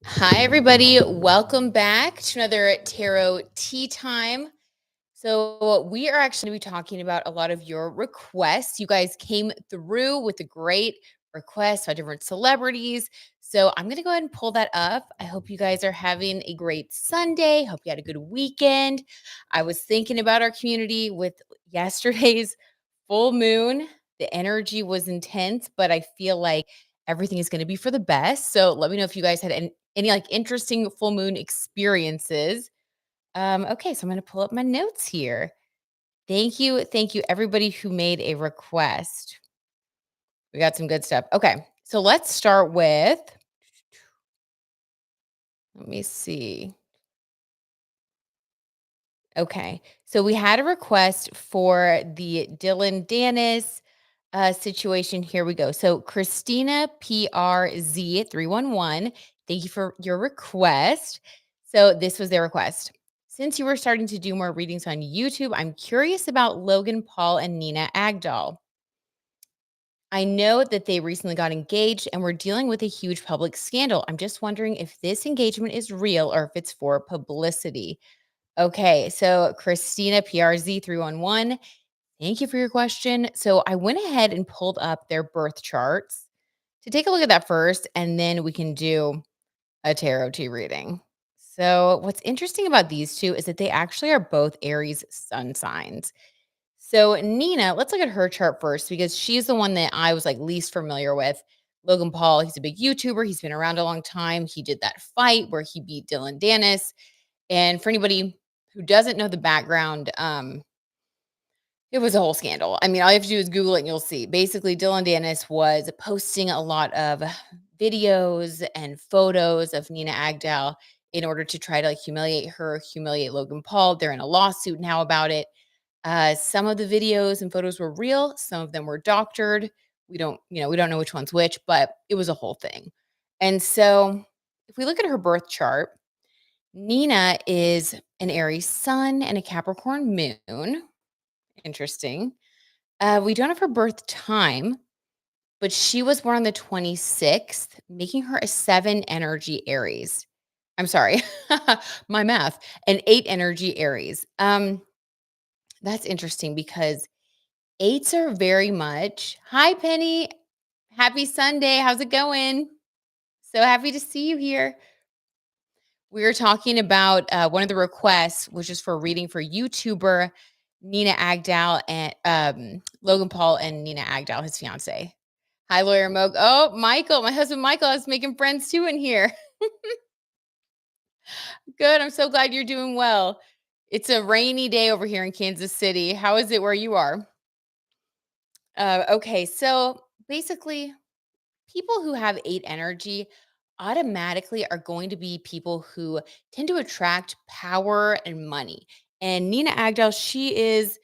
Hi, everybody. Welcome back to another tarot tea time. So, we are actually going to be talking about a lot of your requests. You guys came through with a great request by different celebrities. So, I'm going to go ahead and pull that up. I hope you guys are having a great Sunday. Hope you had a good weekend. I was thinking about our community with yesterday's full moon. The energy was intense, but I feel like everything is going to be for the best. So, let me know if you guys had any like interesting full moon experiences. Okay, so I'm gonna pull up my notes here. Thank you, everybody who made a request. We got some good stuff. Okay, so let's start with. Let me see. Okay, so we had a request for the Dylan Dennis situation. Here we go. So Christina PRZ311, thank you for your request. So this was their request. Since you were starting to do more readings on YouTube, I'm curious about Logan Paul and Nina Agdal. I know that they recently got engaged and we're dealing with a huge public scandal. I'm just wondering if this engagement is real or if it's for publicity. Okay, so Christina PRZ311, thank you for your question. So I went ahead and pulled up their birth charts to take a look at that first, and then we can do a tarot tea reading. So, what's interesting about these two is that they actually are both Aries sun signs. So, Nina, let's look at her chart first because she's the one that I was like least familiar with. Logan Paul, he's a big YouTuber. He's been around a long time. He did that fight where he beat Dylan Dennis. And for anybody who doesn't know the background, it was a whole scandal. I mean, all you have to do is Google it and you'll see. Basically, Dylan Dennis was posting a lot of videos and photos of Nina Agdal in order to try to like humiliate her, humiliate Logan Paul. They're in a lawsuit now about it. Some of the videos and photos were real, some of them were doctored. We don't know which one's which, but it was a whole thing. And so, if we look at her birth chart, Nina is an Aries sun and a Capricorn moon. Interesting. We don't have her birth time, but she was born on the 26th, making her a 7 energy Aries. I'm sorry, my math, an 8 energy Aries. That's interesting because eights are very much, hi, Penny. Happy Sunday. How's it going? So happy to see you here. We were talking about one of the requests, which is for reading for YouTuber Nina Agdal and Logan Paul and Nina Agdal, his fiance. Hi, Lawyer Moog. Oh, Michael, my husband Michael is making friends too in here. Good. I'm so glad you're doing well. It's a rainy day over here in Kansas City. How is it where you are? Okay, so basically, people who have eight energy automatically are going to be people who tend to attract power and money. And Nina Agdal, she is,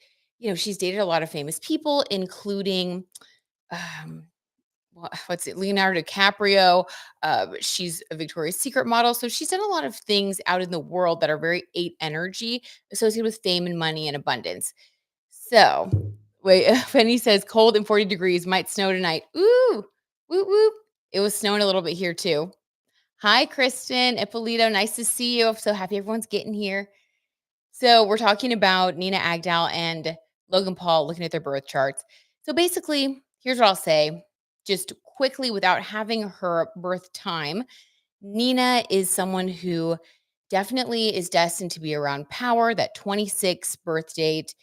she's dated a lot of famous people, including um, what's it, Leonardo DiCaprio. She's a Victoria's Secret model. So she's done a lot of things out in the world that are very eight energy associated with fame and money and abundance. So, wait, Penny says cold and 40 degrees might snow tonight. Ooh, whoop, whoop. It was snowing a little bit here too. Hi, Kristen, Ippolito. Nice to see you. I'm so happy everyone's getting here. So, we're talking about Nina Agdal and Logan Paul looking at their birth charts. So, basically, here's what I'll say just quickly without having her birth time. Nina is someone who definitely is destined to be around power, that 26 birth date,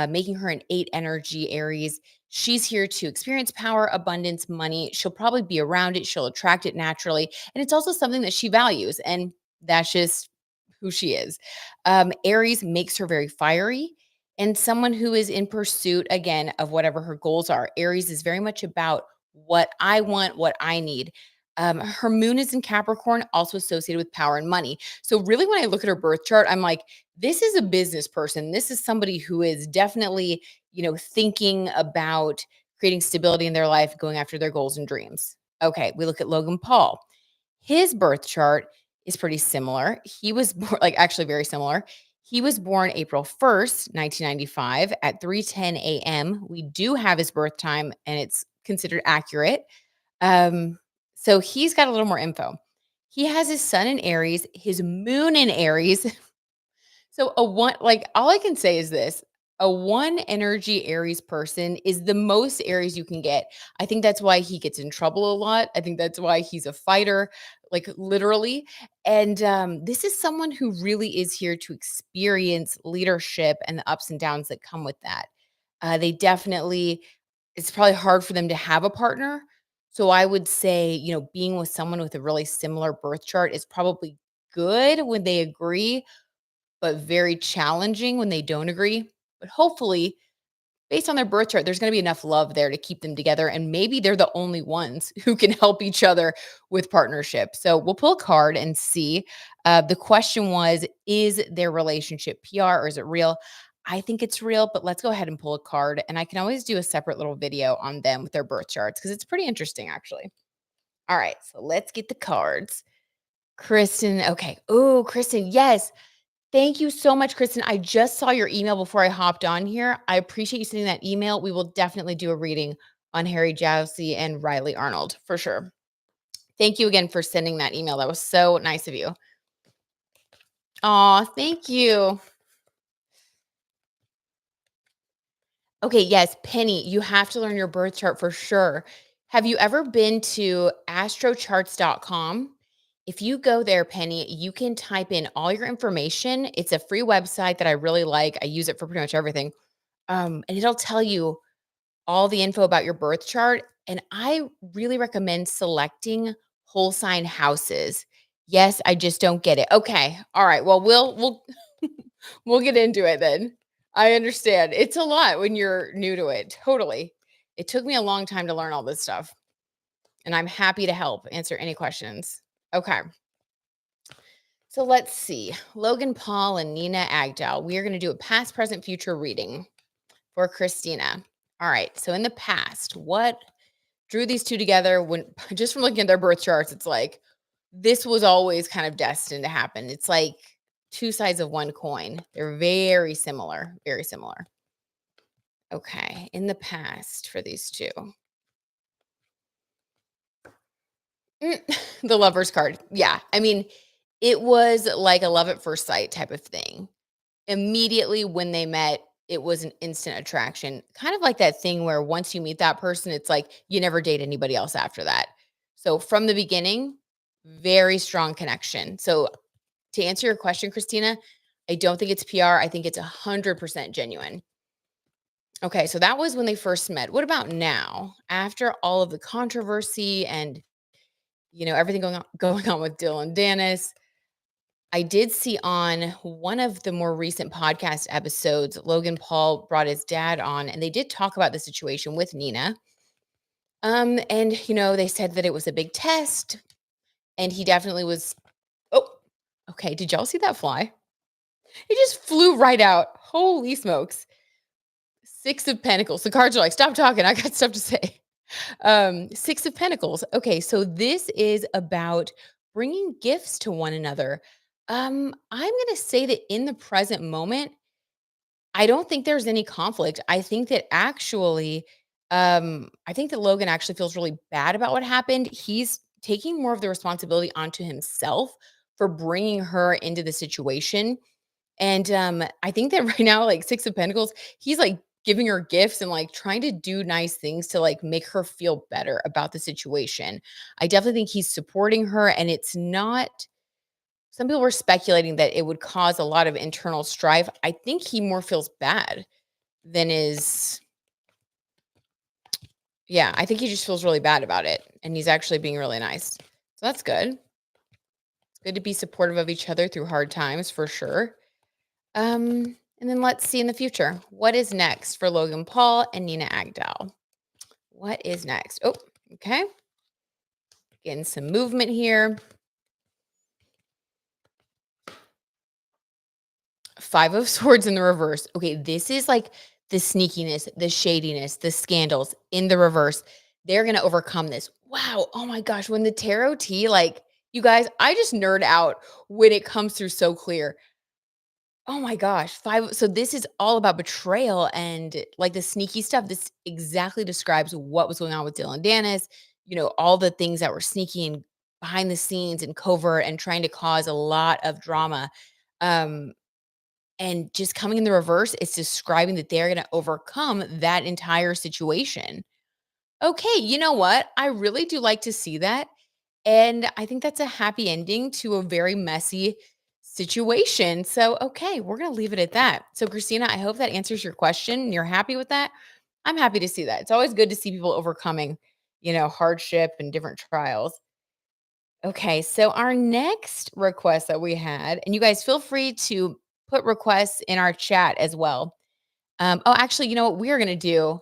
making her an 8 energy Aries. She's here to experience power, abundance, money. She'll probably be around it. She'll attract it naturally. And it's also something that she values. And that's just who she is. Aries makes her very fiery and someone who is in pursuit, again, of whatever her goals are. Aries is very much about what I want, what I need. Her moon is in Capricorn, also associated with power and money. So, really, when I look at her birth chart, I'm like, this is a business person. This is somebody who is definitely, thinking about creating stability in their life, going after their goals and dreams. Okay, we look at Logan Paul. His birth chart is pretty similar. He was born, like actually very similar. He was born April 1st, 1995 at 3:10 a.m. We do have his birth time and it's considered accurate. Um, so he's got a little more info. He has his sun in Aries, his moon in Aries. So a one like all I can say is this. A one energy Aries person is the most Aries you can get. I think that's why he gets in trouble a lot. I think that's why he's a fighter, like literally. And this is someone who really is here to experience leadership and the ups and downs that come with that. They definitely, it's probably hard for them to have a partner. So I would say, being with someone with a really similar birth chart is probably good when they agree, but very challenging when they don't agree. But hopefully, based on their birth chart, there's going to be enough love there to keep them together. And maybe they're the only ones who can help each other with partnership. So we'll pull a card and see. The question was, is their relationship PR or is it real? I think it's real, but let's go ahead and pull a card. And I can always do a separate little video on them with their birth charts because it's pretty interesting, actually. All right. So let's get the cards. Kristen. Okay. Oh, Kristen. Yes. Thank you so much, Kristen. I just saw your email before I hopped on here. I appreciate you sending that email. We will definitely do a reading on Harry Jowsey and Riley Arnold for sure. Thank you again for sending that email. That was so nice of you. Aw, thank you. Okay, yes, Penny, you have to learn your birth chart for sure. Have you ever been to astrocharts.com? If you go there, Penny, you can type in all your information. It's a free website that I really like. I use it for pretty much everything. And it'll tell you all the info about your birth chart. And I really recommend selecting whole sign houses. Yes, I just don't get it. Okay. All right. Well, we'll we'll get into it then. I understand. It's a lot when you're new to it. Totally. It took me a long time to learn all this stuff. And I'm happy to help answer any questions. Okay. So let's see. Logan Paul and Nina Agdal. We are going to do a past, present, future reading for Christina. All right. So in the past, what drew these two together when just from looking at their birth charts, it's like this was always kind of destined to happen. It's like two sides of one coin. They're very similar, very similar. Okay. In the past for these two. The lover's card. Yeah. I mean, it was like a love at first sight type of thing. Immediately when they met, it was an instant attraction. Kind of like that thing where once you meet that person, it's like you never date anybody else after that. So from the beginning, very strong connection. So to answer your question, Christina, I don't think it's PR. I think it's 100% genuine. Okay, so that was when they first met. What about now? After all of the controversy and everything going on with Dylan Dennis, I did see on one of the more recent podcast episodes, Logan Paul brought his dad on, and they did talk about the situation with Nina. And they said that it was a big test, and he definitely was. Oh, okay. Did y'all see that fly? It just flew right out. Holy smokes! Six of Pentacles. The cards are like, stop talking. I got stuff to say. Six of Pentacles. Okay, so this is about bringing gifts to one another. I'm going to say that in the present moment, I don't think there's any conflict. I think that actually, I think that Logan actually feels really bad about what happened. He's taking more of the responsibility onto himself for bringing her into the situation. And I think that right now, like Six of Pentacles, he's like giving her gifts and like trying to do nice things to like make her feel better about the situation. I definitely think he's supporting her, and it's not. Some people were speculating that it would cause a lot of internal strife. I think he more feels bad than is. Yeah, I think he just feels really bad about it, and he's actually being really nice. So that's good. It's good to be supportive of each other through hard times for sure. And then let's see in the future. What is next for Logan Paul and Nina Agdal? What is next? Oh, okay. Getting some movement here. Five of Swords in the reverse. Okay, this is like the sneakiness, the shadiness, the scandals in the reverse. They're going to overcome this. Wow. Oh my gosh. When the tarot tea, like, you guys, I just nerd out when it comes through so clear. Oh my gosh, 5 so this is all about betrayal and, like, the sneaky stuff. This exactly describes what was going on with Dylan Dennis, all the things that were sneaky and behind the scenes and covert and trying to cause a lot of drama. Um, and just coming in the reverse, it's describing that they're going to overcome that entire situation. Okay, you know what? I really do like to see that. And I think that's a happy ending to a very messy situation. So, okay, we're going to leave it at that. So, Christina, I hope that answers your question. You're happy with that? I'm happy to see that. It's always good to see people overcoming, hardship and different trials. Okay, so our next request that we had, and you guys feel free to put requests in our chat as well. Actually, you know what we're going to do?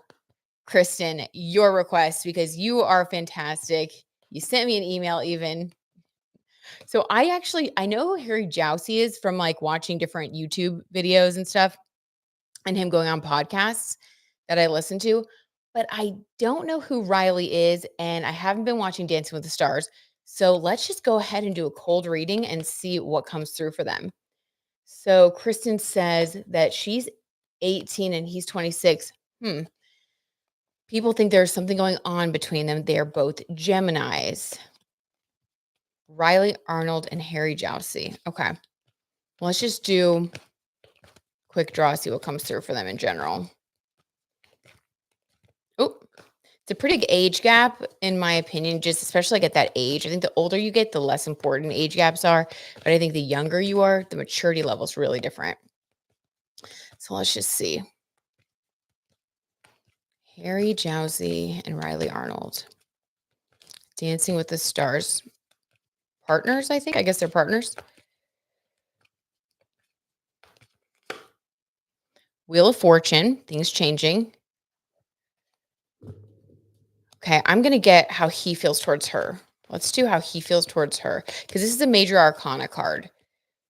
Kristen, your request because you are fantastic. You sent me an email even. So I know who Harry Jousey is from like watching different YouTube videos and stuff and him going on podcasts that I listen to, but I don't know who Riley is and I haven't been watching Dancing with the Stars. So let's just go ahead and do a cold reading and see what comes through for them. So Kristen says that she's 18 and he's 26. People think there's something going on between them. They're both Geminis. Riley Arnold and Harry Jousey. Okay. Let's just do quick draw, see what comes through for them in general. Oh, it's a pretty big age gap, in my opinion, just especially like at that age. I think the older you get, the less important age gaps are. But I think the younger you are, the maturity level is really different. So let's just see. Harry Jousey and Riley Arnold. Dancing with the Stars. Partners, I think. I guess they're partners. Wheel of Fortune, things changing. Okay, I'm going to get how he feels towards her. Let's do how he feels towards her because this is a major arcana card.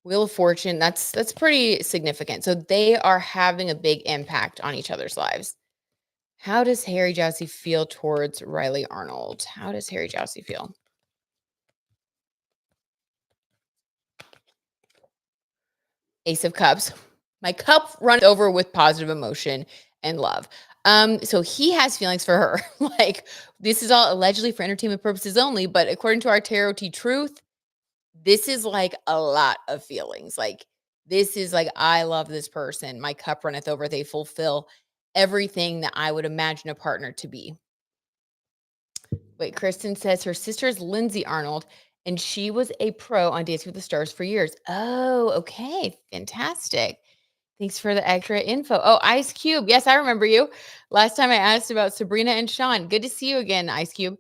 Wheel of Fortune, that's pretty significant. So they are having a big impact on each other's lives. How does Harry Jousey feel towards Riley Arnold? How does Harry Jousey feel? Ace of Cups. My cup runs over with positive emotion and love. So he has feelings for her. Like this is all allegedly for entertainment purposes only, but according to our tarot T truth, this is like a lot of feelings. Like this is like I love this person. My cup runneth over. They fulfill everything that I would imagine a partner to be. Wait, Kristen says her sister is Lindsay Arnold, and she was a pro on Dancing with the Stars for years. Oh, okay. Fantastic. Thanks for the extra info. Oh, Ice Cube. Yes, I remember you. Last time I asked about Sabrina and Sean. Good to see you again, Ice Cube.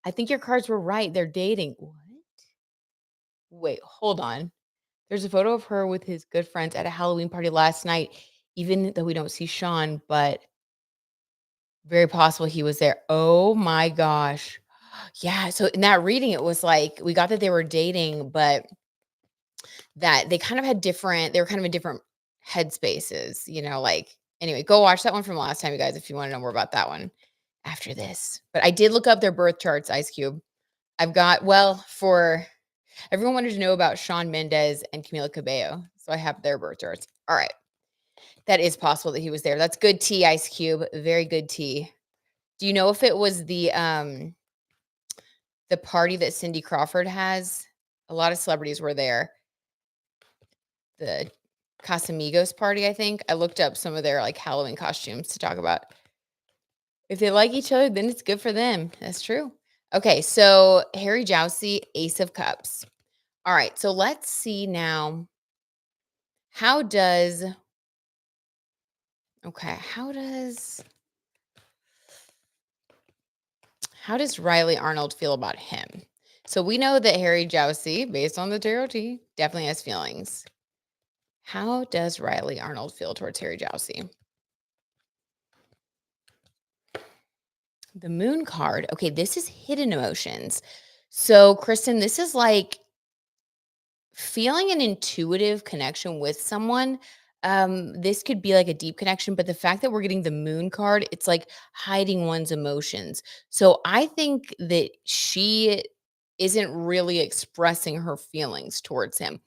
I think your cards were right. They're dating. What? Wait, hold on. There's a photo of her with his good friends at a Halloween party last night, even though we don't see Sean, but very possible he was there. Oh my gosh. Yeah. So in that reading, it was like we got that they were dating, but that they kind of had different, they were kind of in different headspaces, like anyway, go watch that one from last time, you guys, if you want to know more about that one after this. But I did look up their birth charts, Ice Cube. I've got, well, for everyone wanted to know about Shawn Mendes and Camila Cabello. So I have their birth charts. All right. That is possible that he was there. That's good tea, Ice Cube. Very good tea. Do you know if it was the party that Cindy Crawford has? A lot of celebrities were there. The Casamigos party, I think. I looked up some of their like Halloween costumes to talk about. If they like each other, then it's good for them. That's true. Okay, so Harry Jousey, Ace of Cups. All right, so let's see now. How does Riley Arnold feel about him? So we know that Harry Jousey, based on the tarot T, definitely has feelings. How does Riley Arnold feel towards Harry Jousey? The Moon card. Okay, this is hidden emotions. So, Kristen, this is like feeling an intuitive connection with someone. This could be like a deep connection, but the fact that we're getting the Moon card, it's like hiding one's emotions. So, I think that she isn't really expressing her feelings towards him.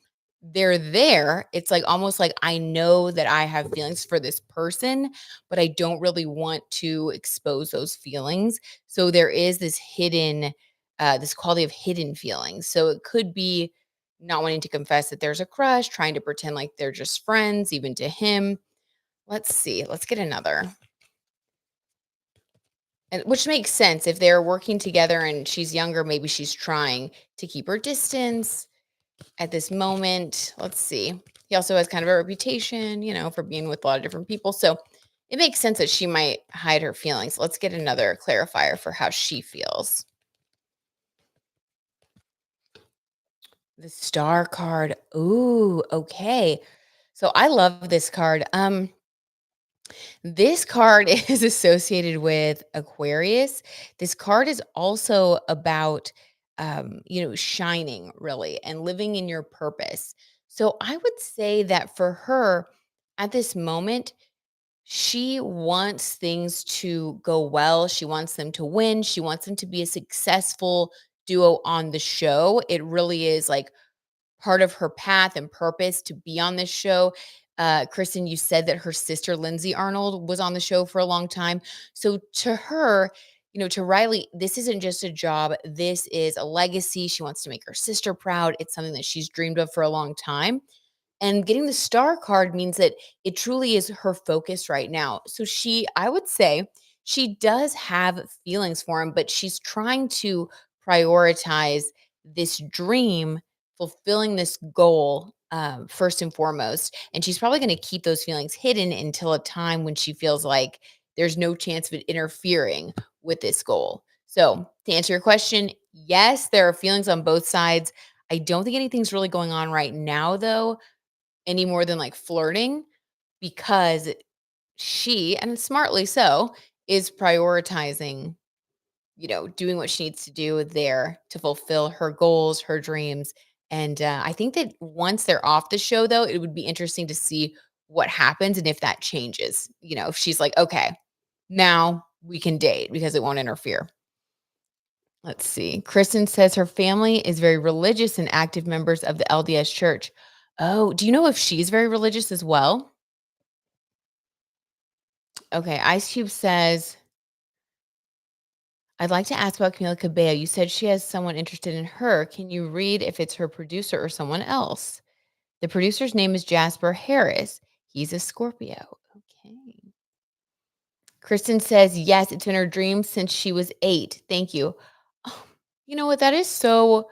They're there. It's like almost like I know that I have feelings for this person, but I don't really want to expose those feelings. So there is this hidden this quality of hidden feelings. So it could be not wanting to confess that there's a crush, trying to pretend like they're just friends, even to him. Let's see. Let's get another. And which makes sense if they're working together and she's younger, maybe she's trying to keep her distance at this moment. Let's see. He also has kind of a reputation, for being with a lot of different people. So it makes sense that she might hide her feelings. Let's get another clarifier for how she feels. The star card. Ooh, okay. So I love this card. This card is associated with Aquarius. This card is also about shining really and living in your purpose. So I would say that for her at this moment, she wants things to go well. She wants them to win. She wants them to be a successful duo on the show. It really is like part of her path and purpose to be on this show. Kristen, you said that her sister, Lindsay Arnold, was on the show for a long time. So to her, to Riley, this isn't just a job. This is a legacy. She wants to make her sister proud. It's something that she's dreamed of for a long time. And getting the star card means that it truly is her focus right now. So I would say she does have feelings for him, but she's trying to prioritize this dream, fulfilling this goal first and foremost. And she's probably going to keep those feelings hidden until a time when she feels like there's no chance of it interfering with this goal. So, to answer your question, yes, there are feelings on both sides. I don't think anything's really going on right now, though, any more than like flirting, because she, and smartly so, is prioritizing, doing what she needs to do there to fulfill her goals, her dreams. And I think that once they're off the show, though, it would be interesting to see what happens and if that changes. If she's like, okay, now we can date because it won't interfere. Let's see. Kristen says her family is very religious and active members of the LDS church. Oh, do you know if she's very religious as well? Okay. Ice Cube says, I'd like to ask about Camila Cabello. You said she has someone interested in her. Can you read if it's her producer or someone else? The producer's name is Jasper Harris. He's a Scorpio. Okay. Kristen says, yes, it's been her dream since she was 8. Thank you. Oh, you know what? That is so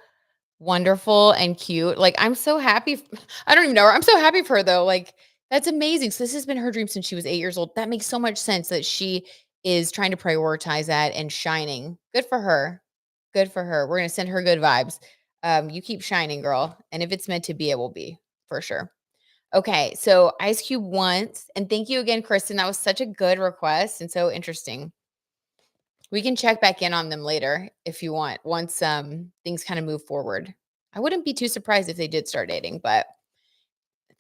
wonderful and cute. Like, I'm so happy I don't even know her. I'm so happy for her, though. Like, that's amazing. So this has been her dream since she was 8 years old. That makes so much sense that she is trying to prioritize that and shining. Good for her. Good for her. We're gonna send her good vibes. You keep shining, girl, and if it's meant to be, it will be, for sure. Okay, so Ice Cube once and thank you again, Kristen. That was such a good request and so interesting. We can check back in on them later if you want, once, things kinda move forward. I wouldn't be too surprised if they did start dating, but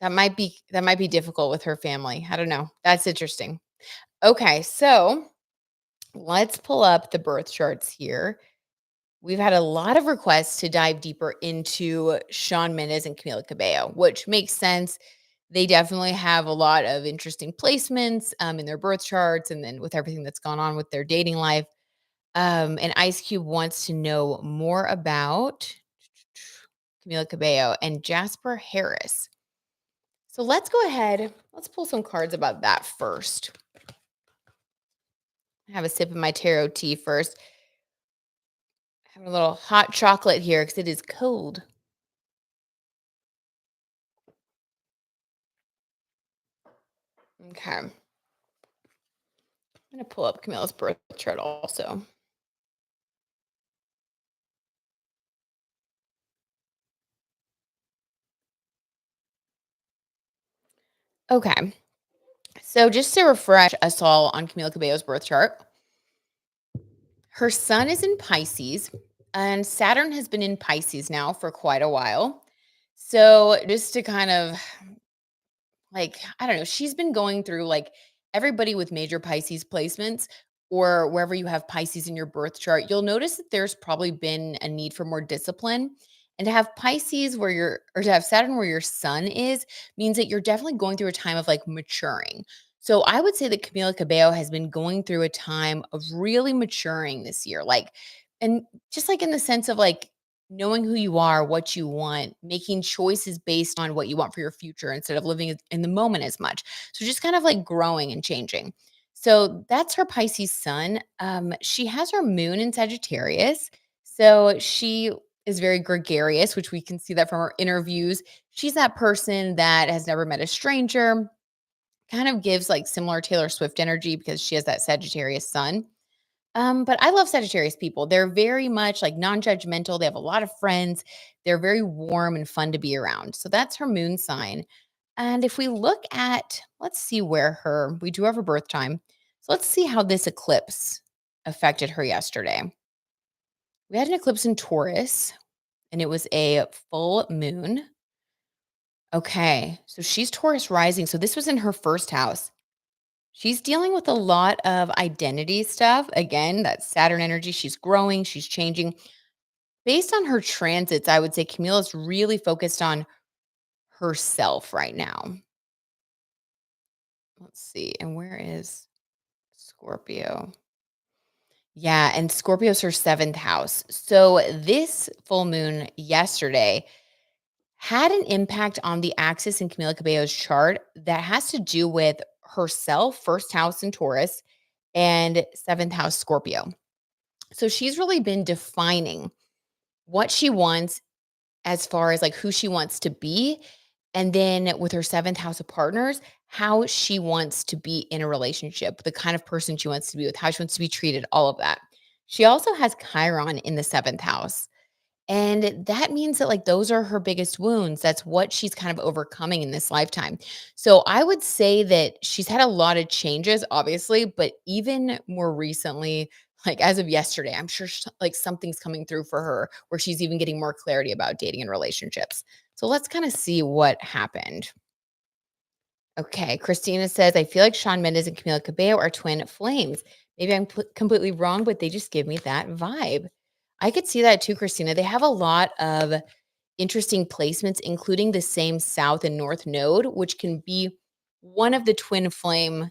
that might be difficult with her family. I don't know. That's interesting. Okay, so let's pull up the birth charts here. We've had a lot of requests to dive deeper into Shawn Mendes and Camila Cabello, which makes sense. They definitely have a lot of interesting placements, in their birth charts and then with everything that's gone on with their dating life. And Ice Cube wants to know more about Camila Cabello and Jasper Harris. So let's go ahead. Let's pull some cards about that first. Have a sip of my tarot tea first. Have a little hot chocolate here because it is cold. Okay. I'm going to pull up Camila's birth chart also. Okay. So just to refresh us all on Camila Cabello's birth chart, her sun is in Pisces, and Saturn has been in Pisces now for quite a while. So just to kind of like, I don't know, she's been going through like everybody with major Pisces placements or wherever you have Pisces in your birth chart, you'll notice that there's probably been a need for more discipline. And to have Pisces or to have Saturn where your sun is, means that you're definitely going through a time of like maturing. So I would say that Camila Cabello has been going through a time of really maturing this year, like And just like in the sense of like knowing who you are, what you want, making choices based on what you want for your future instead of living in the moment as much. So just kind of like growing and changing. So that's her Pisces sun. She has her moon in Sagittarius. So she is very gregarious, which we can see that from her interviews. She's that person that has never met a stranger, kind of gives like similar Taylor Swift energy because she has that Sagittarius sun. But I love Sagittarius people. They're very much like non-judgmental. They have a lot of friends. They're very warm and fun to be around. So that's her moon sign. And if we look at, let's see where we do have her birth time. So let's see how this eclipse affected her yesterday. We had an eclipse in Taurus and it was a full moon. Okay. So she's Taurus rising. So this was in her first house. She's dealing with a lot of identity stuff. Again, that Saturn energy. She's growing, she's changing. Based on her transits, I would say Camila's really focused on herself right now. Let's see. And where is Scorpio? Yeah, and Scorpio's her seventh house. So this full moon yesterday had an impact on the axis in Camila Cabello's chart that has to do with herself, first house in Taurus, and seventh house Scorpio. So she's really been defining what she wants as far as like who she wants to be. And then with her seventh house of partners, how she wants to be in a relationship, the kind of person she wants to be with, how she wants to be treated, all of that. She also has Chiron in the seventh house. And that means that like those are her biggest wounds. That's what she's kind of overcoming in this lifetime. So I would say that she's had a lot of changes, obviously, but even more recently, like as of yesterday, I'm sure like something's coming through for her where she's even getting more clarity about dating and relationships. So let's kind of see what happened. Okay, Christina says, I feel like Shawn Mendes and Camila Cabello are twin flames. Maybe I'm completely wrong, but they just give me that vibe. I could see that too, Christina. They have a lot of interesting placements, including the same south and north node, which can be one of the twin flame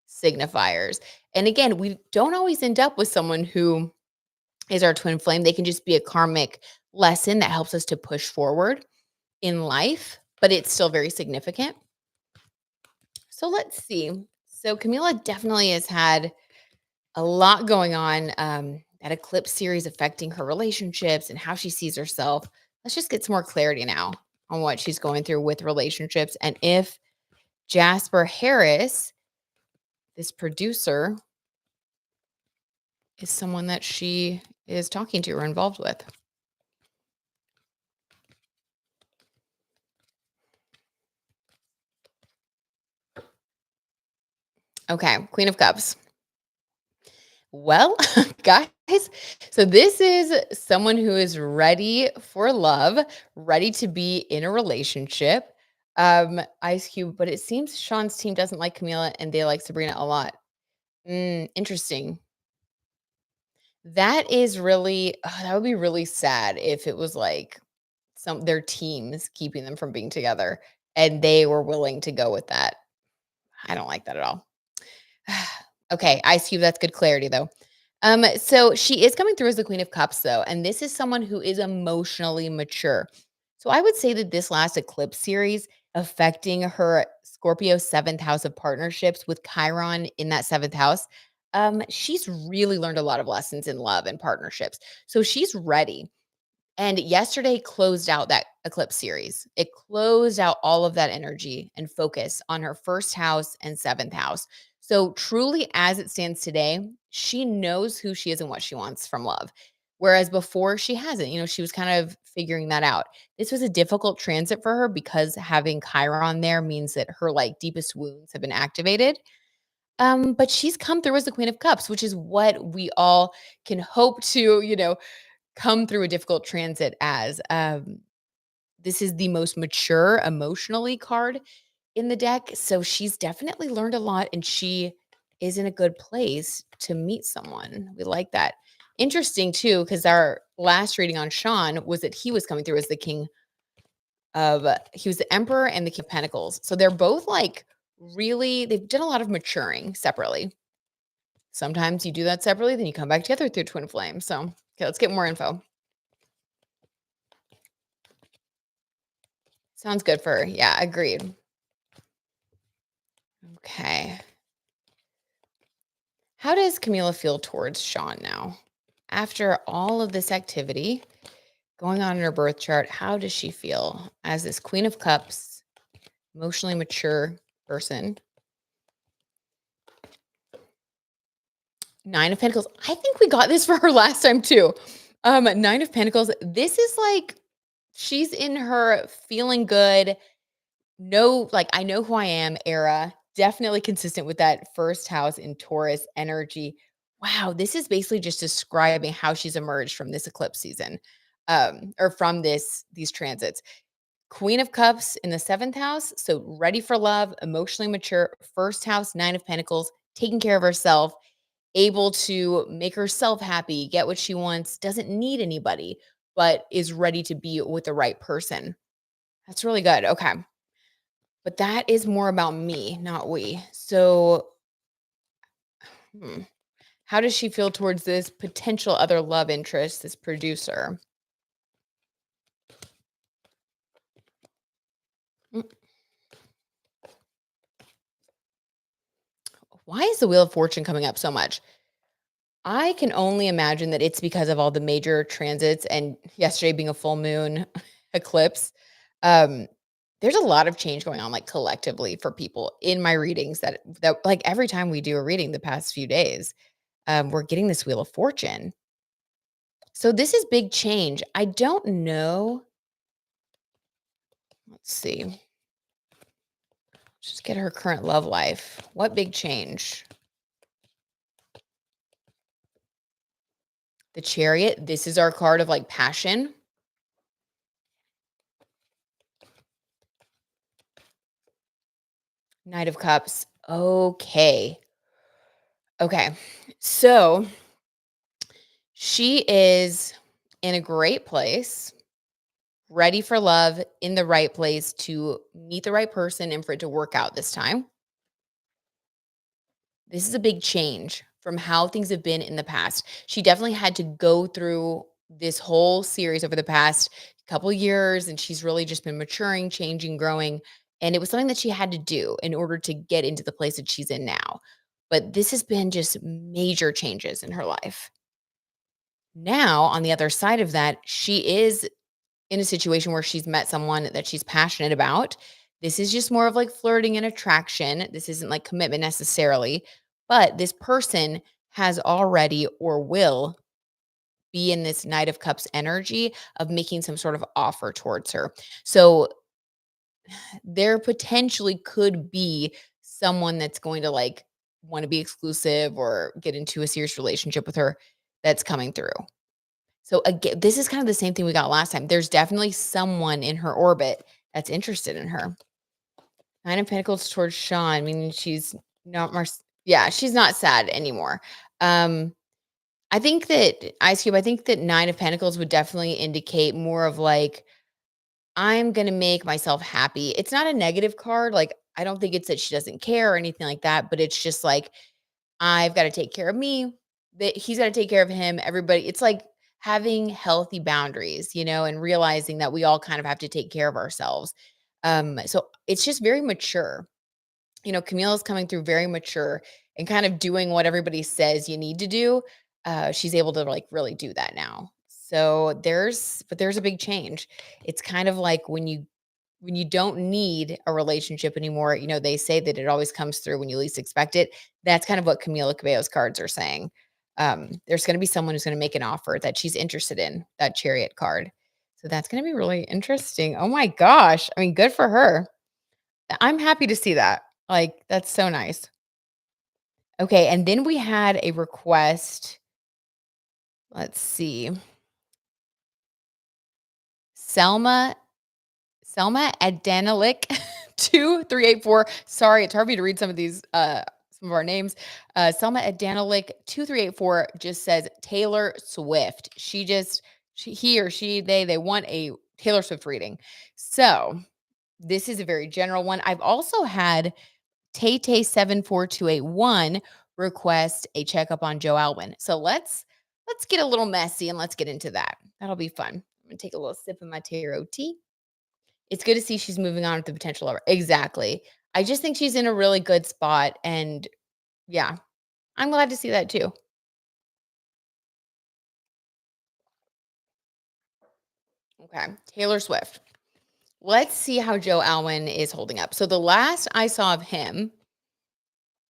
signifiers. And again, we don't always end up with someone who is our twin flame. They can just be a karmic lesson that helps us to push forward in life, but it's still very significant. So let's see. So Camila definitely has had a lot going on. That eclipse series affecting her relationships and how she sees herself. Let's just get some more clarity now on what she's going through with relationships and if Jasper Harris, this producer, is someone that she is talking to or involved with. Okay, Queen of Cups. Well, guys, so this is someone who is ready for love, ready to be in a relationship. Ice Cube, but it seems Sean's team doesn't like Camila and they like Sabrina a lot. Interesting. That is really that would be really sad if it was like their teams keeping them from being together and they were willing to go with that. I don't like that at all. Okay, Ice Cube, that's good clarity though. So she is coming through as the Queen of Cups, though, and this is someone who is emotionally mature. So I would say that this last eclipse series affecting her Scorpio seventh house of partnerships with Chiron in that seventh house, she's really learned a lot of lessons in love and partnerships. So she's ready. And yesterday closed out that eclipse series. It closed out all of that energy and focus on her first house and seventh house. So, truly, as it stands today, she knows who she is and what she wants from love. Whereas before, she hasn't. She was kind of figuring that out. This was a difficult transit for her because having Chiron there means that her like deepest wounds have been activated. But she's come through as the Queen of Cups, which is what we all can hope to, come through a difficult transit as. This is the most mature emotionally card in the deck. So she's definitely learned a lot and she is in a good place to meet someone. We like that. Interesting too, because our last reading on Sean was that he was coming through as the king he was the emperor and the king of pentacles. So they're both like really, they've done a lot of maturing separately. Sometimes you do that separately, then you come back together through twin flame. So Okay, let's get more info. Sounds good for her. Yeah, agreed. Okay. How does Camila feel towards Sean now? After all of this activity going on in her birth chart, how does she feel as this Queen of Cups, emotionally mature person? Nine of Pentacles. I think we got this for her last time too. Nine of Pentacles. This is like she's in her feeling good. No, like I know who I am era. Definitely consistent with that first house in Taurus energy. Wow, this is basically just describing how she's emerged from this eclipse season. Or from these transits. Queen of Cups in the seventh house. So ready for love, emotionally mature. First house, Nine of Pentacles, taking care of herself, able to make herself happy, get what she wants, doesn't need anybody, but is ready to be with the right person. That's really good. Okay. But that is more about me, not we. So, hmm, how does she feel towards this potential other love interest, this producer? Mm, Why is the Wheel of Fortune coming up so much? I can only imagine that it's because of all the major transits and yesterday being a full moon eclipse. Um, there's a lot of change going on, like collectively for people in my readings that like every time we do a reading the past few days, we're getting this Wheel of Fortune. So this is big change. I don't know. Let's see. Just get her current love life. What big change? The Chariot. This is our card of like passion. Knight of Cups. Okay. Okay. So she is in a great place, ready for love, in the right place to meet the right person and for it to work out this time. This is a big change from how things have been in the past. She definitely had to go through this whole series over the past couple years, and she's really just been maturing, changing, growing. And it was something that she had to do in order to get into the place that she's in now. But this has been just major changes in her life. Now, on the other side of that, she is in a situation where she's met someone that she's passionate about. This is just more of like flirting and attraction. This isn't like commitment necessarily, but this person has already or will be in this Knight of Cups energy of making some sort of offer towards her. So there potentially could be someone that's going to like want to be exclusive or get into a serious relationship with her that's coming through. So again, this is kind of the same thing we got last time. There's definitely someone in her orbit that's interested in her. Nine of Pentacles towards Sean, meaning she's not more. Yeah, she's not sad anymore. Um, I think that Ice Cube. I think that Nine of Pentacles would definitely indicate more of like I'm gonna make myself happy. It's not a negative card. Like I don't think it's that she doesn't care or anything like that. But it's just like I've got to take care of me, that he's got to take care of him. Everybody, it's like having healthy boundaries, and realizing that we all kind of have to take care of ourselves. So it's just very mature. Camila's coming through very mature and kind of doing what everybody says you need to do. She's able to like really do that now. So there's a big change. It's kind of like when you don't need a relationship anymore, they say that it always comes through when you least expect it. That's kind of what Camila Cabello's cards are saying. There's going to be someone who's going to make an offer that she's interested in, that Chariot card. So that's going to be really interesting. Oh my gosh. I mean, good for her. I'm happy to see that. Like, that's so nice. Okay. And then we had a request. Let's see. Selma Selma Adanilik 2384. Sorry, it's hard for me to read some of our names. Selma Adanilik 2384 just says Taylor Swift. He or she, they want a Taylor Swift reading. So this is a very general one. I've also had Tay 74281 request a checkup on Joe Alwyn. So let's let's get a little messy and let's get into that. That'll be fun. I'm gonna take a little sip of my taro tea. It's good to see she's moving on with the potential lover. Exactly. I just think she's in a really good spot. And yeah, I'm glad to see that too. Okay. Taylor Swift. Let's see how Joe Alwyn is holding up. So the last I saw of him,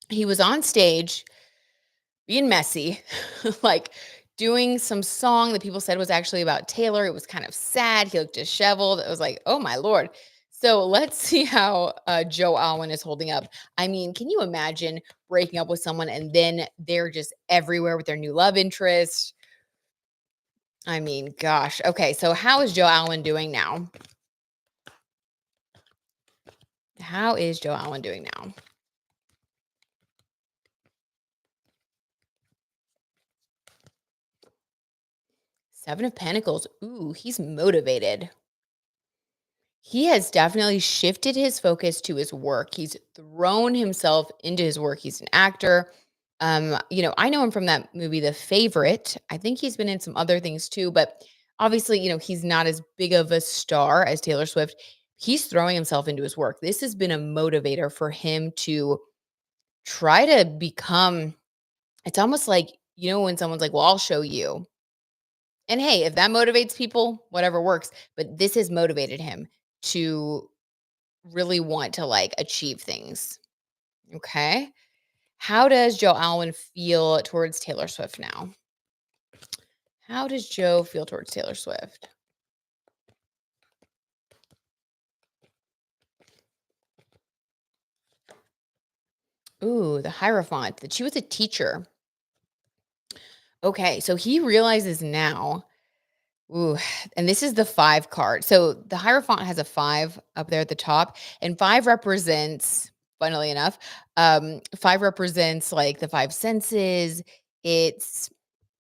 he was on stage being messy, like doing some song that people said was actually about Taylor. It was kind of sad. He looked disheveled. It was like, oh my Lord. So let's see how Joe Alwyn is holding up. I mean, can you imagine breaking up with someone and then they're just everywhere with their new love interest? I mean, gosh. Okay, so how is Joe Alwyn doing now? How is Joe Alwyn doing now? 7 of Pentacles. Ooh, he's motivated. He has definitely shifted his focus to his work. He's thrown himself into his work. He's an actor. I know him from that movie, The Favorite. I think he's been in some other things too, but obviously, he's not as big of a star as Taylor Swift. He's throwing himself into his work. This has been a motivator for him to try to become, it's almost like, when someone's like, well, I'll show you. And hey, if that motivates people, whatever works. But this has motivated him to really want to like achieve things. Okay. How does Joe Alwyn feel towards Taylor Swift now? How does Joe feel towards Taylor Swift? Ooh, the Hierophant, that she was a teacher. Okay. So he realizes now. Ooh, and this is the 5 card. So the Hierophant has a 5 up there at the top, and 5 represents, funnily enough, 5 represents like the 5 senses. It's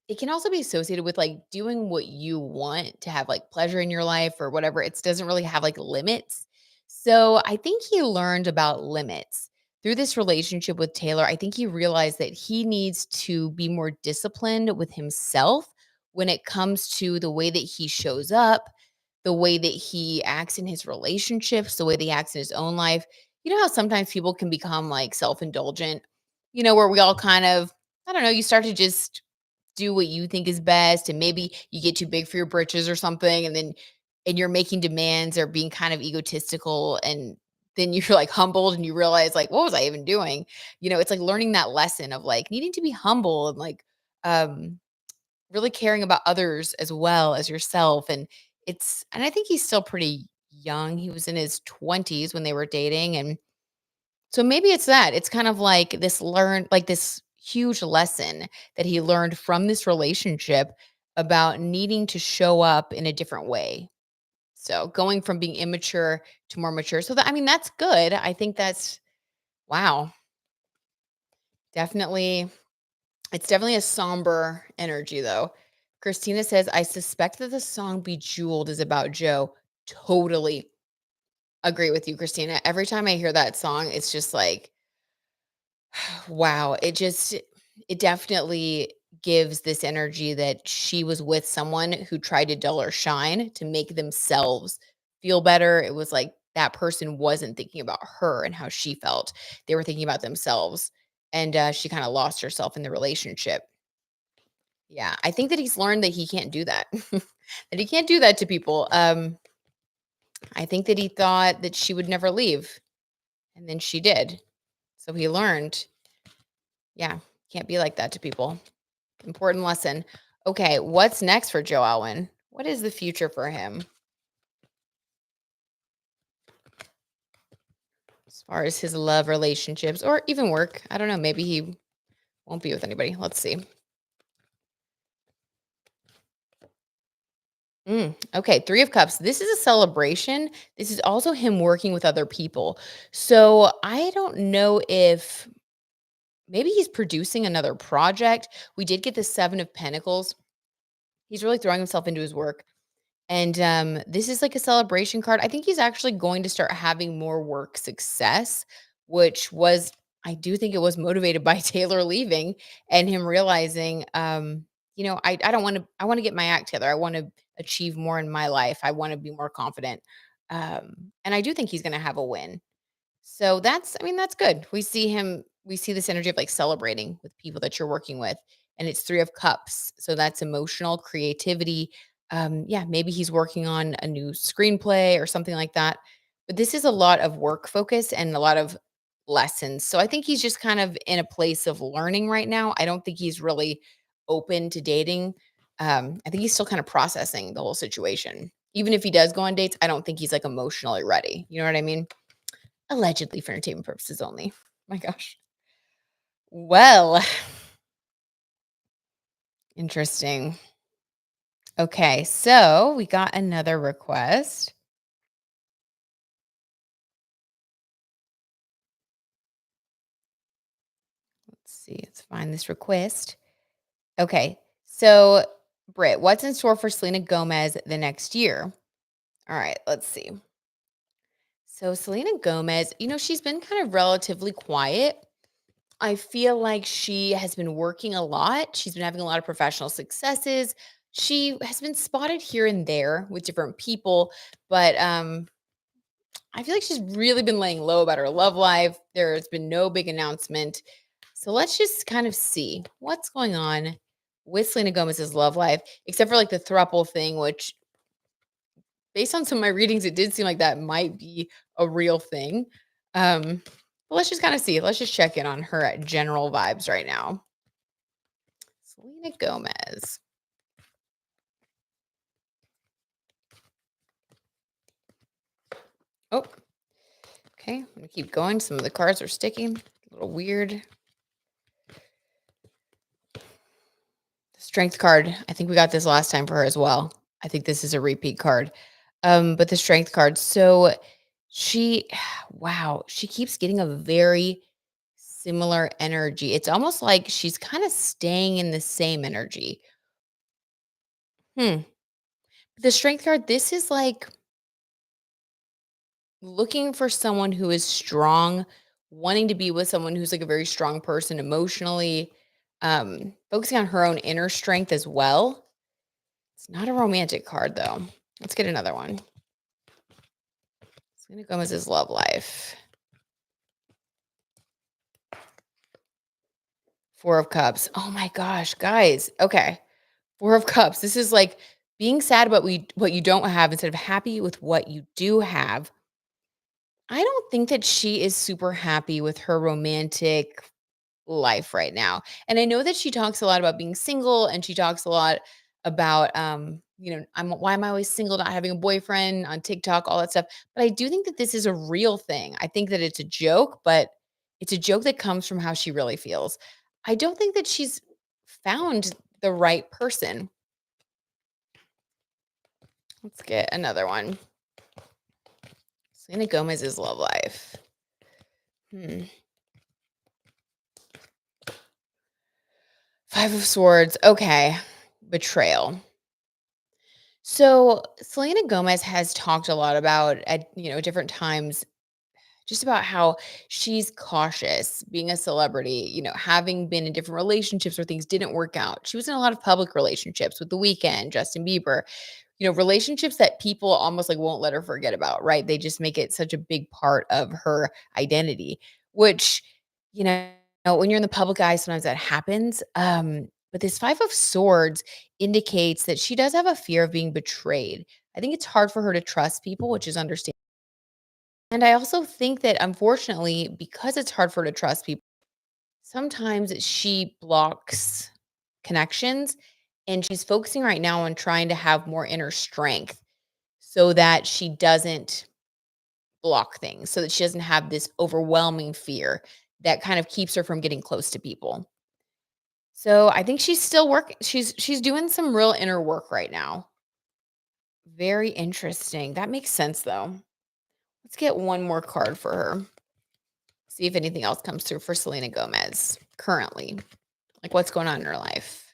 it can also be associated with like doing what you want to have like pleasure in your life or whatever. It doesn't really have like limits. So I think he learned about limits through this relationship with Taylor. I think he realized that he needs to be more disciplined with himself when it comes to the way that he shows up, the way that he acts in his relationships, the way that he acts in his own life. You know how sometimes people can become like self indulgent, where we all kind of, I don't know, you start to just do what you think is best, and maybe you get too big for your britches or something, and you're making demands or being kind of egotistical, and then you're like humbled and you realize like, what was I even doing? It's like learning that lesson of like needing to be humble and like um really caring about others as well as yourself. And I think he's still pretty young. He was in his 20s when they were dating, and so maybe it's that. It's kind of like this huge lesson that he learned from this relationship about needing to show up in a different way. So going from being immature to more mature. So I mean, that's good. I think that's wow. Definitely, it's definitely a somber energy though. Christina says, I suspect that the song Bejeweled is about Joe. Totally agree with you, Christina. Every time I hear that song, it's just like, wow, it definitely gives this energy that she was with someone who tried to dull her shine to make themselves feel better. It was like that person wasn't thinking about her and how she felt. They were thinking about themselves, and, she kinda lost herself in the relationship. Yeah, I think that he's learned that he can't do that, that he can't do that to people. I think that he thought that she would never leave, and then she did. So he learned, yeah, can't be like that to people. Important lesson. Okay, what's next for Joe Alwyn? What is the future for him as far as his love relationships or even work? I don't know. Maybe he won't be with anybody. Let's see. Okay, 3 of Cups. This is a celebration. This is also him working with other people. So I don't know if maybe he's producing another project. We did get the 7 of Pentacles. He's really throwing himself into his work. And, this is like a celebration card. I think he's actually going to start having more work success, which was I do think it was motivated by Taylor leaving and him realizing, I don't want to, I want to get my act together. I want to achieve more in my life. I want to be more confident. And I do think he's going to have a win. So that's, I mean, that's good. We see this energy of like celebrating with people that you're working with. And it's 3 of Cups. So that's emotional creativity. Yeah, maybe he's working on a new screenplay or something like that. But this is a lot of work focus and a lot of lessons. So I think he's just kind of in a place of learning right now. I don't think he's really open to dating. I think he's still kind of processing the whole situation. Even if he does go on dates, I don't think he's like emotionally ready. You know what I mean? Allegedly for entertainment purposes only. My gosh. Well, interesting. Okay, so we got another request. Let's see, let's find this request. Okay, so Britt, what's in store for Selena Gomez the next year? All right, let's see. So Selena Gomez, she's been kind of relatively quiet. I feel like she has been working a lot. She's been having a lot of professional successes. She has been spotted here and there with different people, but I feel like she's really been laying low about her love life. There's been no big announcement. So let's just kind of see what's going on with Selena Gomez's love life, except for like the throuple thing, which based on some of my readings, it did seem like that might be a real thing. But let's just kind of see. Let's just check in on her general vibes right now. Selena Gomez. Oh, okay. I'm gonna keep going. Some of the cards are sticking. A little weird. The strength card. I think we got this last time for her as well. I think this is a repeat card. But the strength card. So she, wow, she keeps getting a very similar energy. It's almost like she's kind of staying in the same energy. Hmm. The strength card, this is like looking for someone who is strong, wanting to be with someone who's like a very strong person emotionally, focusing on her own inner strength as well. It's not a romantic card though. Let's get another one. Selena Gomez's love life. 4 of Cups. Oh my gosh, guys. Okay. 4 of Cups. This is like being sad about what you don't have instead of happy with what you do have. I don't think that she is super happy with her romantic life right now. And I know that she talks a lot about being single and she talks a lot about why am I always single, not having a boyfriend on TikTok, all that stuff. But I do think that this is a real thing. I think that it's a joke, but it's a joke that comes from how she really feels. I don't think that she's found the right person. Let's get another one. Selena Gomez's love life. Hmm. 5 of Swords. Okay. Betrayal. So Selena Gomez has talked a lot about at different times just about how she's cautious being a celebrity, having been in different relationships where things didn't work out. She was in a lot of public relationships with The Weeknd, Justin Bieber, relationships that people almost like won't let her forget about, right? They just make it such a big part of her identity, which, you know, when you're in the public eye, sometimes that happens. But this 5 of Swords indicates that she does have a fear of being betrayed. I think it's hard for her to trust people, which is understandable. And I also think that unfortunately, because it's hard for her to trust people, sometimes she blocks connections and she's focusing right now on trying to have more inner strength so that she doesn't block things, so that she doesn't have this overwhelming fear that kind of keeps her from getting close to people. So I think she's still working. She's doing some real inner work right now. Very interesting. That makes sense though. Let's get one more card for her. See if anything else comes through for Selena Gomez currently. Like what's going on in her life,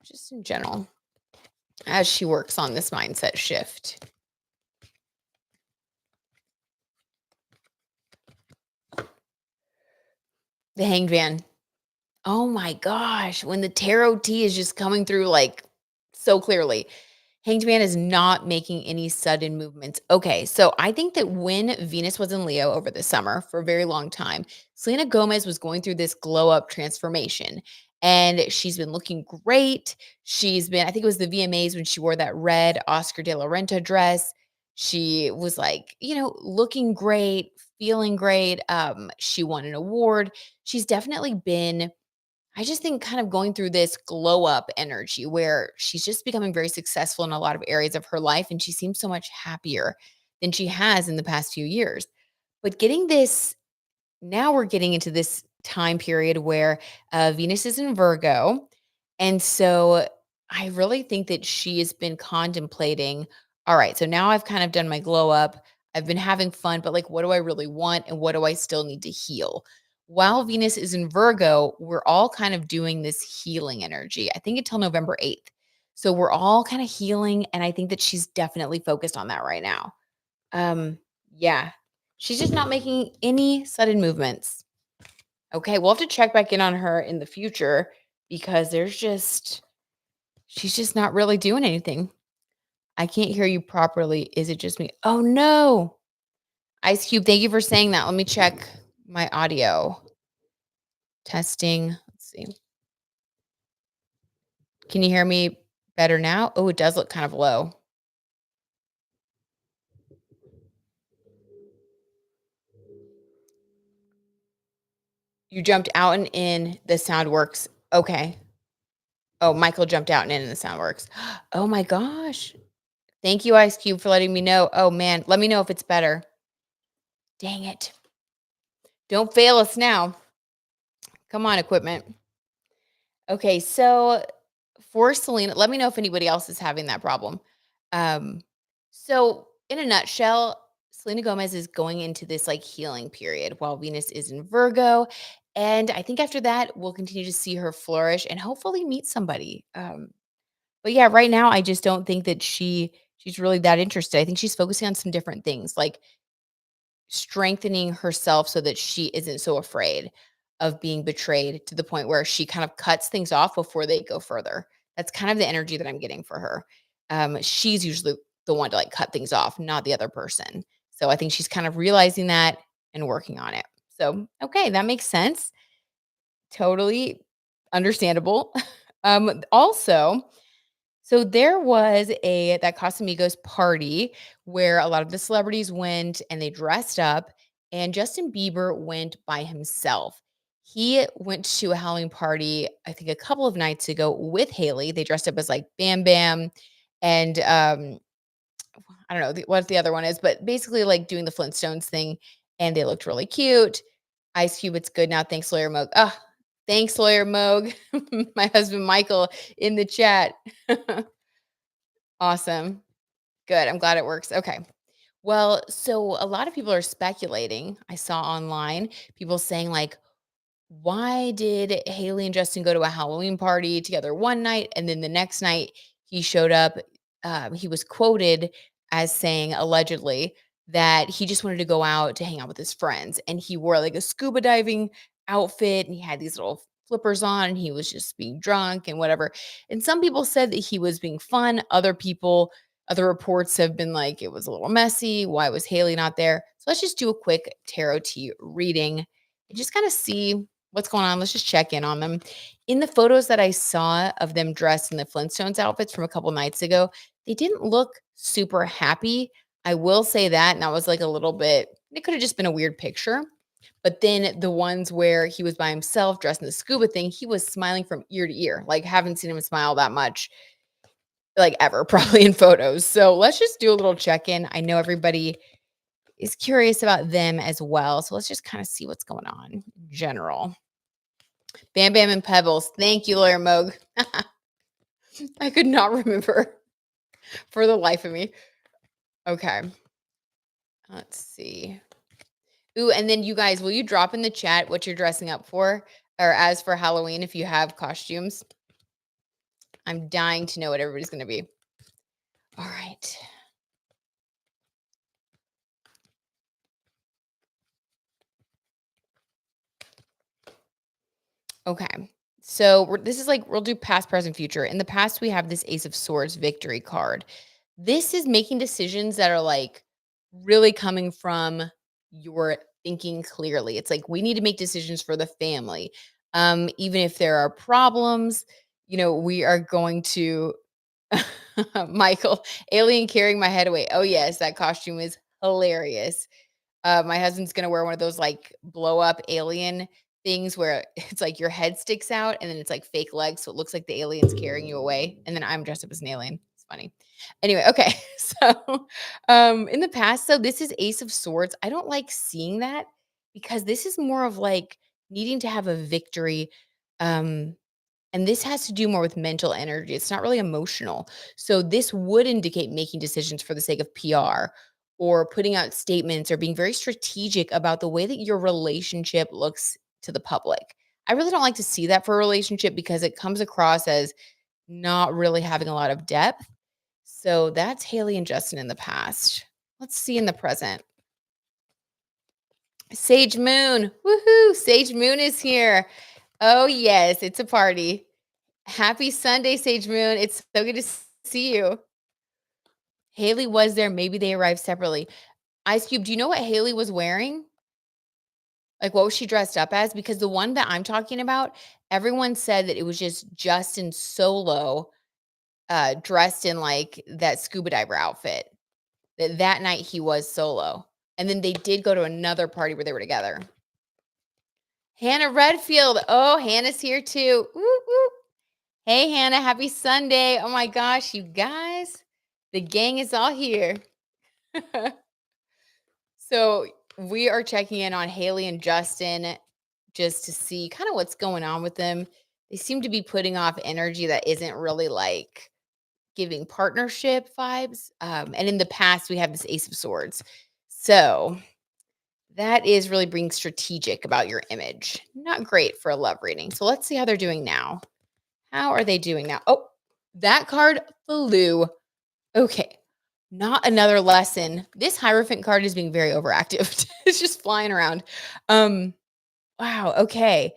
just in general, as she works on this mindset shift. The Hanged Man. Oh my gosh, when the tarot tea is just coming through like so clearly. Hanged Man is not making any sudden movements. Okay, so I think that when Venus was in Leo over the summer for a very long time, Selena Gomez was going through this glow up transformation. And she's been looking great. I think it was the VMAs when she wore that red Oscar de la Renta dress. She was like, looking great, feeling great. She won an award. She's definitely been, I just think, kind of going through this glow up energy where she's just becoming very successful in a lot of areas of her life. And she seems so much happier than she has in the past few years. But now we're getting into this time period where Venus is in Virgo. And so I really think that she has been contemplating, all right, so now I've kind of done my glow up. I've been having fun, but like, what do I really want? And what do I still need to heal? While Venus is in Virgo, we're all kind of doing this healing energy, I think until November 8th. So we're all kind of healing. And I think that she's definitely focused on that right now. Yeah, she's just not making any sudden movements. Okay, we'll have to check back in on her in the future because she's just not really doing anything. I can't hear you properly. Is it just me? Oh no. Ice Cube, thank you for saying that. Let me check my audio. Testing. Let's see. Can you hear me better now? Oh, it does look kind of low. You jumped out and in, the sound works. Okay. Oh, Michael jumped out and in and the sound works. Oh my gosh. Thank you, Ice Cube, for letting me know. Oh man, let me know if it's better. Dang it. Don't fail us now. Come on, equipment. Okay, so for Selena, let me know if anybody else is having that problem. Um, so in a nutshell, Selena Gomez is going into this like healing period while Venus is in Virgo. And I think after that, we'll continue to see her flourish and hopefully meet somebody. But yeah, right now I just don't think that she's really that interested. I think she's focusing on some different things, like strengthening herself so that she isn't so afraid of being betrayed to the point where she kind of cuts things off before they go further. That's kind of the energy that I'm getting for her. She's usually the one to like cut things off, not the other person. So I think she's kind of realizing that and working on it. So, okay, that makes sense. Totally understandable. Also, so there was a that Casamigos party where a lot of the celebrities went and they dressed up, and Justin Bieber went by himself. He went to a Halloween party, I think a couple of nights ago with Haley. They dressed up as like Bam Bam and I don't know what the other one is, but basically like doing the Flintstones thing, and they looked really cute. Ice Cube, it's good now. Thanks, Lawyer Moog. Ah, thanks, Lawyer Moog. My husband Michael in the chat. Awesome. Good. I'm glad it works. Okay. Well, so a lot of people are speculating. I saw online people saying, like, why did Haley and Justin go to a Halloween party together one night and then the next night he showed up? He was quoted as saying, allegedly, that he just wanted to go out to hang out with his friends. And he wore like a scuba diving outfit and he had these little flippers on and he was just being drunk and whatever. And some people said that he was being fun. Other reports have been like it was a little messy. Why was Haley not there? So let's just do a quick tarot tea reading and just kind of see what's going on. Let's just check in on them. In the photos that I saw of them dressed in the Flintstones outfits from a couple nights ago, they didn't look super happy. I will say that. And that was like a little bit, it could have just been a weird picture. But then the ones where he was by himself dressed in the scuba thing, he was smiling from ear to ear. Like, haven't seen him smile that much, like ever, probably in photos. So let's just do a little check in. I know everybody is curious about them as well. So let's just kind of see what's going on in general. Bam Bam and Pebbles. Thank you, Lawyer Moog. I could not remember for the life of me. Okay. Let's see. Ooh, and then you guys, will you drop in the chat what you're dressing up for or as for Halloween if you have costumes? I'm dying to know what everybody's going to be. All right. Okay. So this is like we'll do past, present, future. In the past, we have this Ace of Swords victory card. This is making decisions that are like really coming from your thinking clearly. It's like we need to make decisions for the family. Even if there are problems, we are going to Michael, alien carrying my head away. Oh yes, that costume is hilarious. My husband's gonna wear one of those, like, blow up alien things where it's like your head sticks out and then it's like fake legs, so it looks like the alien's carrying you away, and then I'm dressed up as an alien. It's funny. Anyway, okay, so, in the past, so this is Ace of Swords. I don't like seeing that because this is more of, like, needing to have a victory, um, and this has to do more with mental energy. It's not really emotional. So this would indicate making decisions for the sake of PR or putting out statements or being very strategic about the way that your relationship looks to the public. I really don't like to see that for a relationship because it comes across as not really having a lot of depth. So that's Haley and Justin in the past. Let's see in the present. Sage Moon. Woohoo! Sage Moon is here. Oh, yes, it's a party. Happy Sunday, Sage Moon. It's so good to see you. Haley was there. Maybe they arrived separately. Ice Cube, do you know what Haley was wearing? Like, what was she dressed up as? Because the one that I'm talking about, everyone said that it was just Justin Solo dressed in like that scuba diver outfit. That night he was solo. And then they did go to another party where they were together. Hannah Redfield. Oh, Hannah's here too. Woo, woo. Hey, Hannah, happy Sunday. Oh my gosh, you guys, the gang is all here. So, we are checking in on Haley and Justin just to see kind of what's going on with them. They seem to be putting off energy that isn't really like giving partnership vibes. And in the past, we have this Ace of Swords. So, that is really being strategic about your image. Not great for a love reading. So, let's see how they're doing now. How are they doing now? Oh, that card flew. Okay. Not another lesson. This Hierophant card is being very overactive. It's just flying around. Um, wow. Okay.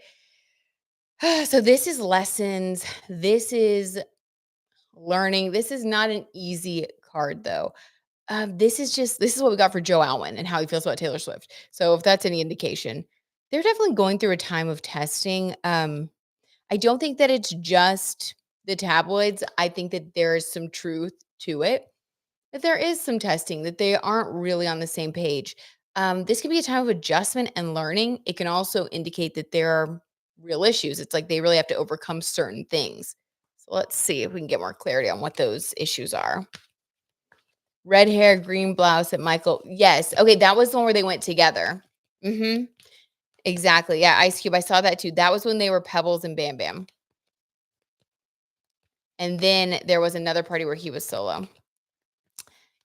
So this is lessons. This is learning. This is not an easy card though. This is what we got for Joe Alwyn and how he feels about Taylor Swift. So if that's any indication, they're definitely going through a time of testing. I don't think that it's just the tabloids. I think that there is some truth to it, that there is some testing, that they aren't really on the same page. This can be a time of adjustment and learning. It can also indicate that there are real issues. It's like they really have to overcome certain things. So let's see if we can get more clarity on what those issues are. Red hair, green blouse at Michael. Yes. Okay. That was the one where they went together. Mm-hmm. Exactly. Yeah. Ice Cube. I saw that too. That was when they were Pebbles and Bam Bam. And then there was another party where he was solo.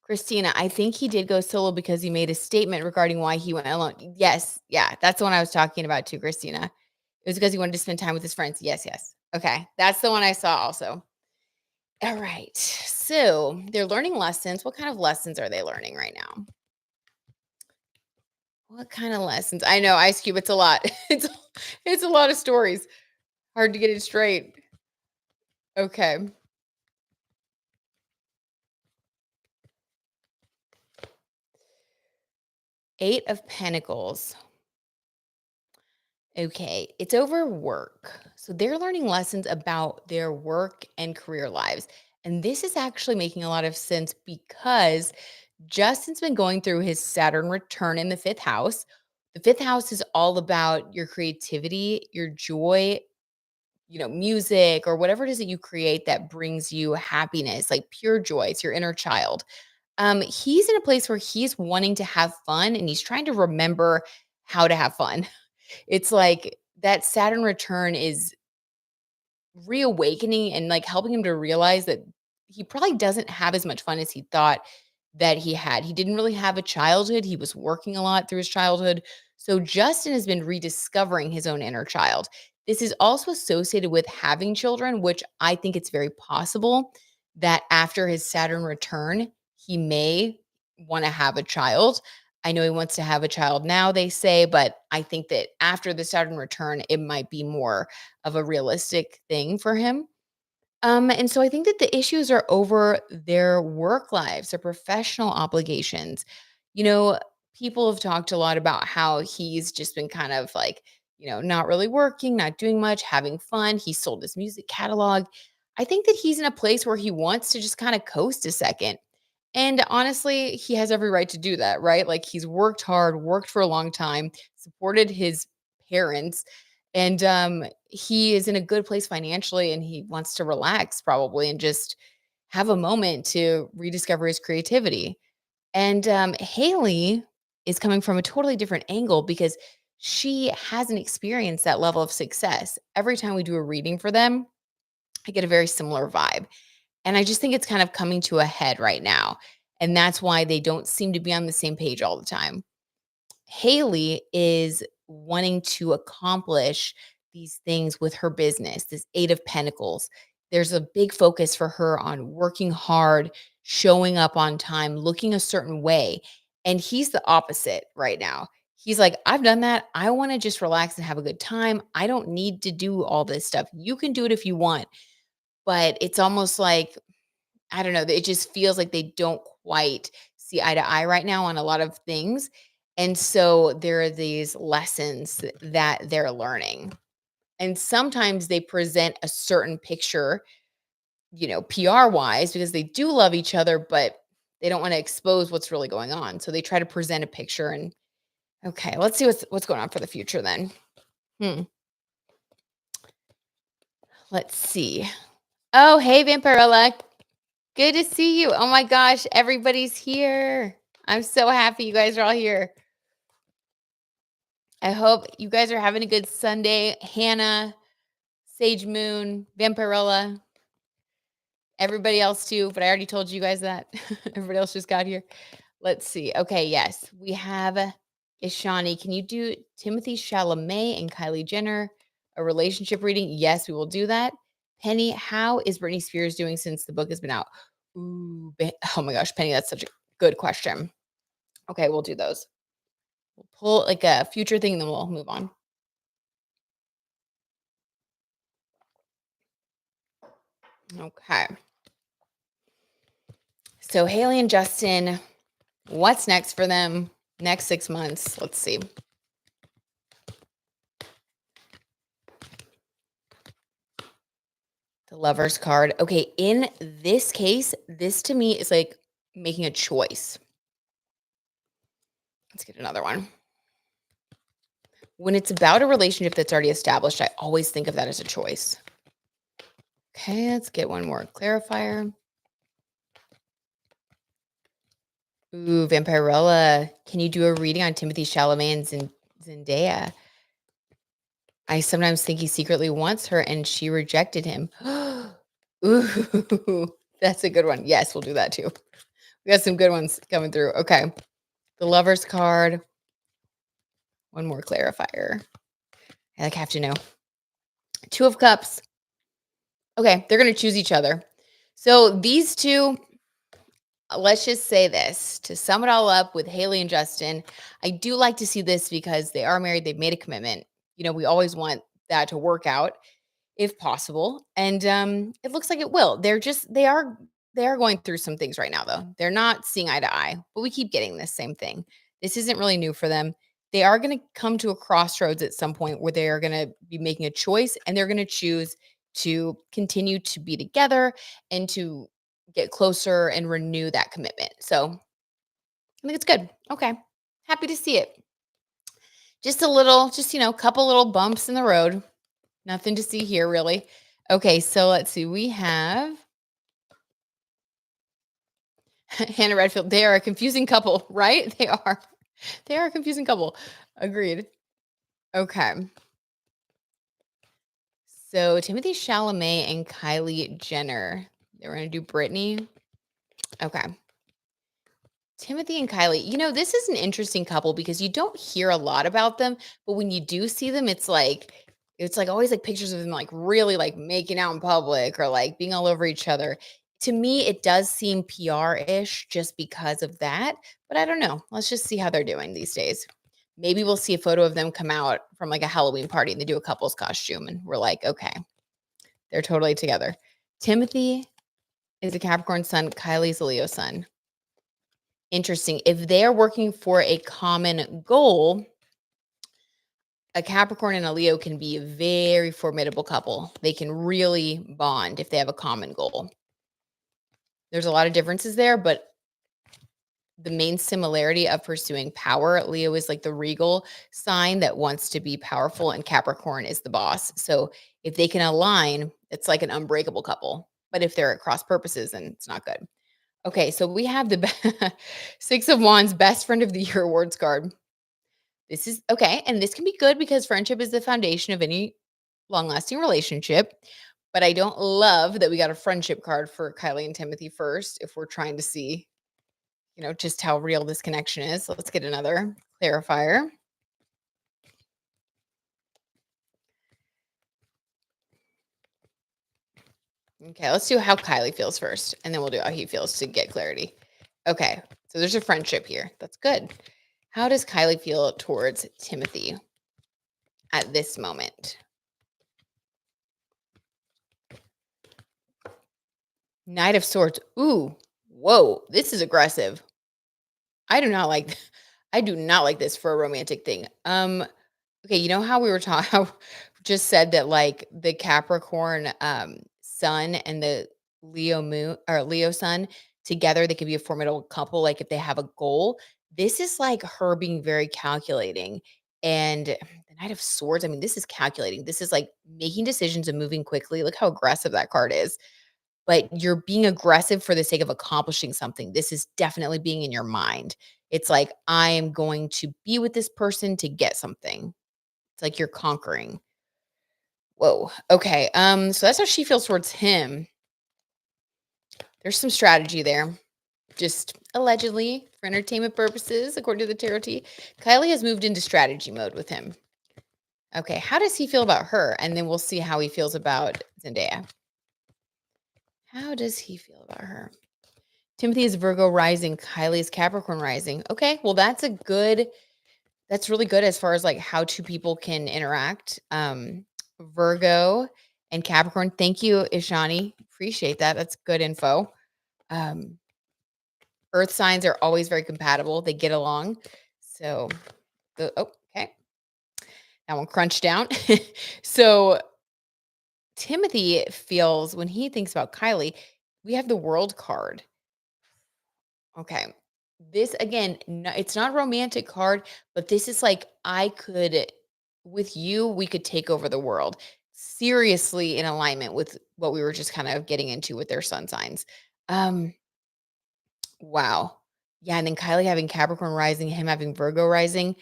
Christina, I think he did go solo because he made a statement regarding why he went alone. Yes, yeah, that's the one I was talking about too, Christina. It was because he wanted to spend time with his friends. Yes, yes. Okay, that's the one I saw also. All right, so they're learning lessons. What kind of lessons are they learning right now? What kind of lessons? I know, Ice Cube. It's a lot. It's a lot of stories. Hard to get it straight. Okay. 8 of Pentacles. Okay, it's over work. So they're learning lessons about their work and career lives. And this is actually making a lot of sense because Justin's been going through his Saturn return in the fifth house. The fifth house is all about your creativity, your joy, music or whatever it is that you create that brings you happiness, like pure joy. It's your inner child. He's in a place where he's wanting to have fun and he's trying to remember how to have fun. It's like that Saturn return is reawakening and like helping him to realize that he probably doesn't have as much fun as he thought that he had. He didn't really have a childhood. He was working a lot through his childhood. So Justin has been rediscovering his own inner child. This is also associated with having children, which I think it's very possible that after his Saturn return, he may want to have a child. I know he wants to have a child now, they say, but I think that after the Saturn return, it might be more of a realistic thing for him. And so I think that the issues are over their work lives, their professional obligations. You know, people have talked a lot about how he's just been kind of like, not really working, not doing much, having fun. He sold his music catalog. I think that he's in a place where he wants to just kind of coast a second. And honestly, he has every right to do that, right? Like he's worked hard, worked for a long time, supported his parents, and he is in a good place financially and he wants to relax probably and just have a moment to rediscover his creativity. And Haley is coming from a totally different angle because she hasn't experienced that level of success. Every time we do a reading for them, I get a very similar vibe. And I just think it's kind of coming to a head right now. And that's why they don't seem to be on the same page all the time. Haley is wanting to accomplish these things with her business, this 8 of Pentacles. There's a big focus for her on working hard, showing up on time, looking a certain way. And he's the opposite right now. He's like, I've done that. I want to just relax and have a good time. I don't need to do all this stuff. You can do it if you want. But it's almost like, I don't know, it just feels like they don't quite see eye to eye right now on a lot of things. And so there are these lessons that they're learning. And sometimes they present a certain picture, PR wise, because they do love each other, but they don't want to expose what's really going on. So they try to present a picture and okay, let's see what's going on for the future then. Hmm. Let's see. Oh, hey, Vampirella. Good to see you. Oh my gosh, everybody's here. I'm so happy you guys are all here. I hope you guys are having a good Sunday. Hannah, Sage Moon, Vampirella, everybody else too, but I already told you guys that. Everybody else just got here. Let's see. Okay, yes, we have Ishani. Can you do Timothy Chalamet and Kylie Jenner a relationship reading? Yes, we will do that. Penny, how is Britney Spears doing since the book has been out? Ooh, oh my gosh, Penny, that's such a good question. Okay, we'll do those. We'll pull like a future thing, then we'll move on. Okay. So Haley and Justin, what's next for them? Next 6 months. Let's see. The Lover's card. Okay, in this case, this to me is like making a choice. Let's get another one. When it's about a relationship that's already established, I always think of that as a choice. Okay, let's get one more clarifier. Ooh, Vampirella, can you do a reading on Timothy Chalamet and Zendaya? I sometimes think he secretly wants her and she rejected him. Ooh, that's a good one. Yes, we'll do that too. We got some good ones coming through. Okay. The Lover's card. One more clarifier. I have to know. 2 of Cups. Okay, they're going to choose each other. So these two, let's just say this to sum it all up with Haley and Justin. I do like to see this because they are married. They've made a commitment. We always want that to work out if possible. And it looks like it will. They are going through some things right now though. They're not seeing eye to eye, but we keep getting this same thing. This isn't really new for them. They are going to come to a crossroads at some point where they are going to be making a choice and they're going to choose to continue to be together and to get closer and renew that commitment. So I think it's good. Okay. Happy to see it. Just a little, couple little bumps in the road. Nothing to see here, really. Okay, so let's see. We have Hannah Redfield. They are a confusing couple, right? They are. They are a confusing couple. Agreed. Okay. So Timothy Chalamet and Kylie Jenner. They were going to do Britney. Okay. Timothy and Kylie. This is an interesting couple because you don't hear a lot about them, but when you do see them, it's like always like pictures of them like really like making out in public or like being all over each other. To me, it does seem PR-ish just because of that, but I don't know. Let's just see how they're doing these days. Maybe we'll see a photo of them come out from like a Halloween party and they do a couple's costume and we're like, okay, they're totally together. Timothy is a Capricorn sun, Kylie's a Leo sun. Interesting. If they're working for a common goal, a Capricorn and a Leo can be a very formidable couple. They can really bond if they have a common goal. There's a lot of differences there, but the main similarity of pursuing power, Leo is like the regal sign that wants to be powerful, and Capricorn is the boss. So if they can align, it's like an unbreakable couple. But if they're at cross purposes, then it's not good. Okay, so we have the Six of Wands Best Friend of the Year awards card. This is okay, and this can be good because friendship is the foundation of any long-lasting relationship. But I don't love that we got a friendship card for Kylie and Timothy first if we're trying to see, just how real this connection is. So let's get another clarifier. Okay, let's do how Kylie feels first, and then we'll do how he feels to get clarity. Okay, so there's a friendship here. That's good. How does Kylie feel towards Timothy at this moment? Knight of Swords. Ooh, whoa, this is aggressive. I do not like I do not like this for a romantic thing. Okay, you know how we were talking how just said that like the Capricorn sun and the Leo moon or Leo sun together, they could be a formidable couple, like if they have a goal. This is like her being very calculating. And the Knight of Swords, I mean, this is calculating. This is like making decisions and moving quickly. Look how aggressive that card is. But you're being aggressive for the sake of accomplishing something. This is definitely being in your mind. It's like, I am going to be with this person to get something. It's like you're conquering. Whoa. Okay. So that's how she feels towards him. There's some strategy there. Just allegedly for entertainment purposes, according to the tarot tea. Kylie has moved into strategy mode with him. Okay. How does he feel about her? And then we'll see how he feels about Zendaya. How does he feel about her? Timothy is Virgo rising. Kylie is Capricorn rising. Okay. Well, that's really good as far as like how two people can interact. Virgo and Capricorn. Thank you, Ishani. Appreciate that. That's good info. Um, Earth signs are always very compatible. They get along. So okay. That one crunched down. So Timothy feels when he thinks about Kylie, we have the world card. Okay. This again, no, it's not a romantic card, but this is like I could with you, we could take over the world. Seriously in alignment with what we were just kind of getting into with their sun signs. Um wow. Yeah, and then Kylie having Capricorn rising, him having Virgo rising.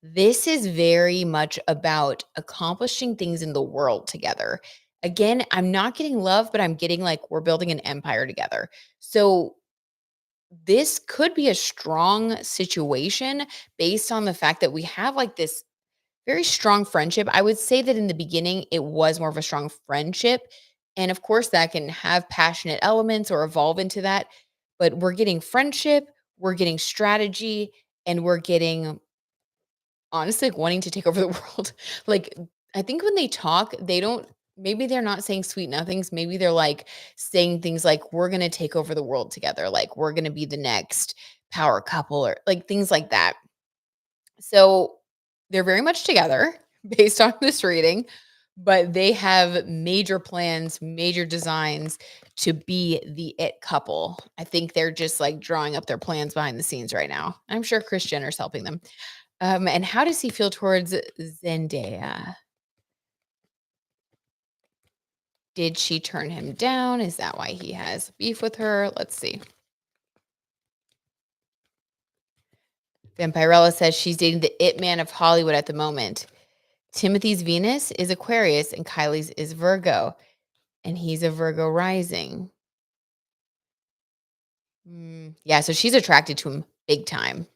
This is very much about accomplishing things in the world together. Again, I'm not getting love, but I'm getting like we're building an empire together. So this could be a strong situation based on the fact that we have like this very strong friendship. I would say that in the beginning, it was more of a strong friendship. And of course, that can have passionate elements or evolve into that. But we're getting friendship, we're getting strategy, and we're getting honestly, like, wanting to take over the world. Like, I think when they talk, they don't maybe they're not saying sweet nothings. Maybe they're, like, saying things like, "We're gonna take over the world together." Like, "We're gonna be the next power couple," or, like, things like that. So, they're very much together based on this reading, but they have major plans, major designs to be the it couple. I think they're just, like, drawing up their plans behind the scenes right now. I'm sure Kris Jenner's helping them. And how does he feel towards Zendaya? Did she turn him down? Is that why he has beef with her? Let's see. Vampirella says she's dating the it man of Hollywood at the moment. Timothy's Venus is Aquarius and Kylie's is Virgo, and he's a Virgo rising. Yeah, so she's attracted to him big time.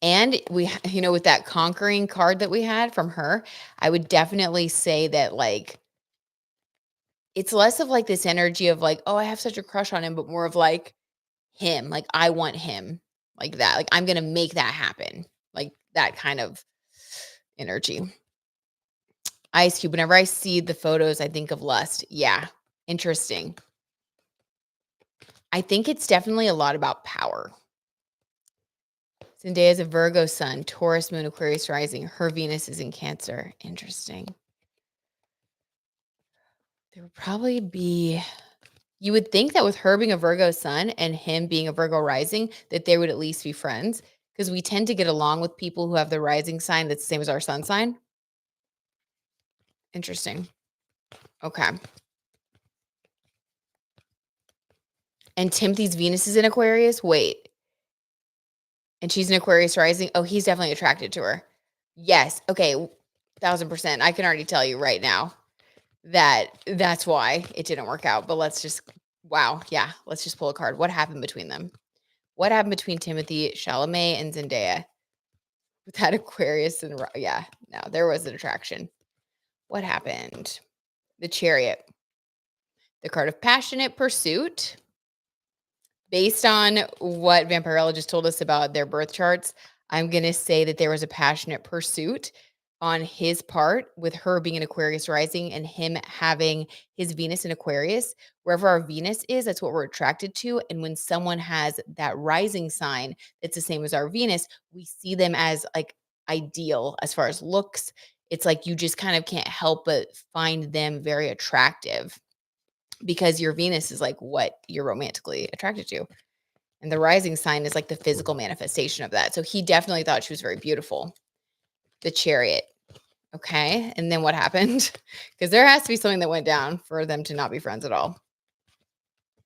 And with that conquering card that we had from her, I would definitely say that like It's less of, like, this energy of, like, "Oh, I have such a crush on him," but more of, like, him, like, I want him, like that, like, I'm gonna make that happen, like, that kind of energy. Ice Cube, whenever I see the photos, I think of lust. Yeah, interesting. I think it's definitely a lot about power. Zendaya is a Virgo sun, Taurus moon, Aquarius rising. Her Venus is in Cancer. Interesting. There would probably be you would think that with her being a Virgo sun and him being a Virgo rising, that they would at least be friends because we tend to get along with people who have the rising sign that's the same as our sun sign. Interesting. Okay. And Timothy's Venus is in Aquarius? Wait. And she's an Aquarius rising? Oh, he's definitely attracted to her. Yes. Okay. 1000%. I can already tell you right now that that's why it didn't work out. But let's just, wow. Yeah. Let's just pull a card. What happened between them? What happened between Timothy Chalamet and Zendaya? With that Aquarius and yeah, no, there was an attraction. What happened? The Chariot, the card of passionate pursuit. Based on what Vampirella just told us about their birth charts, I'm going to say that there was a passionate pursuit on his part with her being an Aquarius rising and him having his Venus in Aquarius. Wherever our Venus is, that's what we're attracted to. And when someone has that rising sign that's the same as our Venus, we see them as like ideal as far as looks. It's like you just kind of can't help but find them very attractive because your Venus is like what you're romantically attracted to. And the rising sign is like the physical manifestation of that. So he definitely thought she was very beautiful. The Chariot. Okay. And then what happened? Because there has to be something that went down for them to not be friends at all.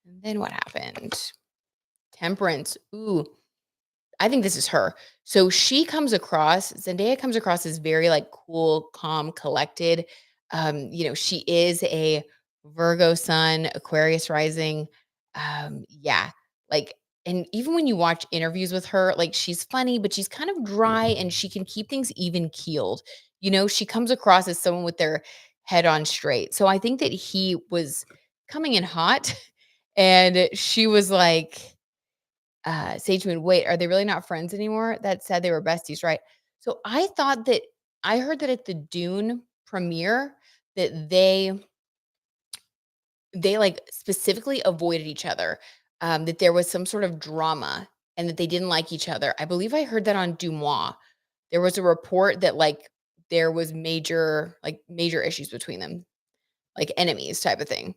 And then what happened? Temperance. Ooh, I think this is her. So Zendaya comes across as very like cool, calm, collected. She is a Virgo sun, Aquarius rising. Yeah, like, and even when you watch interviews with her, like she's funny, but she's kind of dry and she can keep things even keeled. She comes across as someone with their head on straight. So I think that he was coming in hot and she was like, Sage Moon, wait, are they really not friends anymore? That said they were besties, right? So I heard that at the Dune premiere that they like specifically avoided each other. That there was some sort of drama and that they didn't like each other. I believe I heard that on Dumois. There was a report that like there was major issues between them, like enemies type of thing.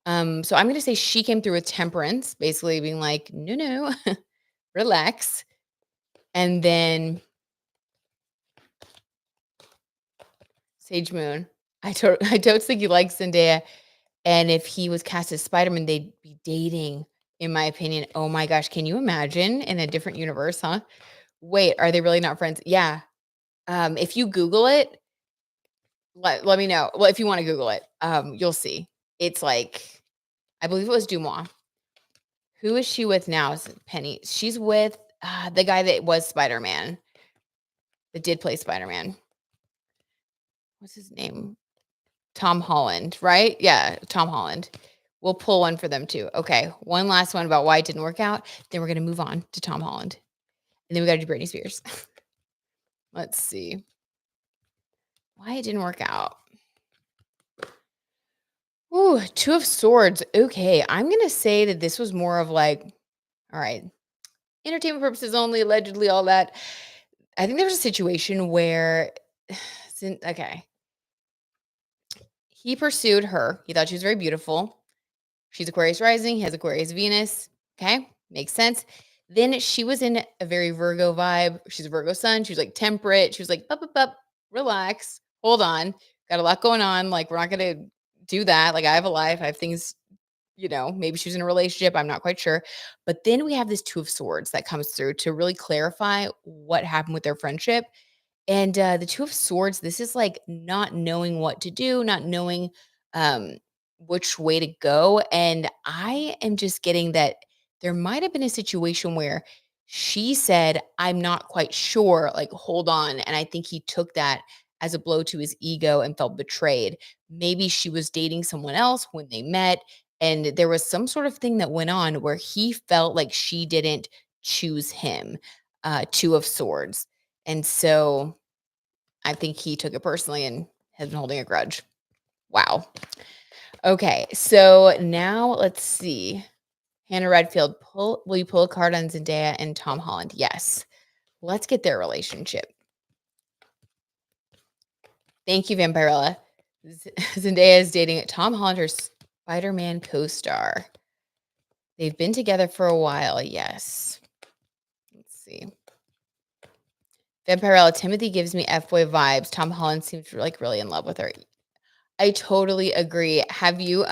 So I'm gonna say she came through with temperance, basically being like, no, no, relax. And then Sage Moon. I don't think he likes Zendaya, and if he was cast as Spider-Man, they'd be dating, in my opinion. Oh my gosh, can you imagine in a different universe, huh? Wait, are they really not friends? Yeah. If you Google it, let me know. Well, if you wanna Google it, you'll see. It's like I believe it was Dumois. Who is she with now? Is it Penny? She's with, the guy that was Spider-Man, that did play Spider-Man. What's his name? Tom Holland, right? Yeah, Tom Holland. We'll pull one for them too. Okay, one last one about why it didn't work out. Then we're gonna move on to Tom Holland, and then we gotta do Britney Spears. Let's see why it didn't work out. Ooh, Two of Swords. Okay, I'm gonna say that this was more of like, all right, entertainment purposes only, allegedly, all that. I think there was a situation where, okay, he pursued her. He thought she was very beautiful. She's Aquarius rising, he has Aquarius Venus. Okay, makes sense. Then she was in a very Virgo vibe. She's a Virgo sun. She was like temperate. She was like, bup, bup, bup, relax, hold on. Got a lot going on. Like, we're not going to do that. Like, I have a life. I have things, maybe she was in a relationship. I'm not quite sure. But then we have this Two of Swords that comes through to really clarify what happened with their friendship. And, the Two of Swords, this is like not knowing what to do, not knowing, um, which way to go, and I am just getting that there might have been a situation where she said, "I'm not quite sure, like, hold on," and I think he took that as a blow to his ego and felt betrayed. Maybe she was dating someone else when they met, and there was some sort of thing that went on where he felt like she didn't choose him, Two of Swords. And so I think he took it personally and has been holding a grudge. Wow. Okay, so now let's see. Hannah Redfield, will you pull a card on Zendaya and Tom Holland? Yes. Let's get their relationship. Thank you, Vampirella. Zendaya is dating Tom Holland, her Spider-Man co-star. They've been together for a while. Yes. Let's see. Vampirella, Timothy gives me F-boy vibes. Tom Holland seems like really in love with her. I totally agree. Have you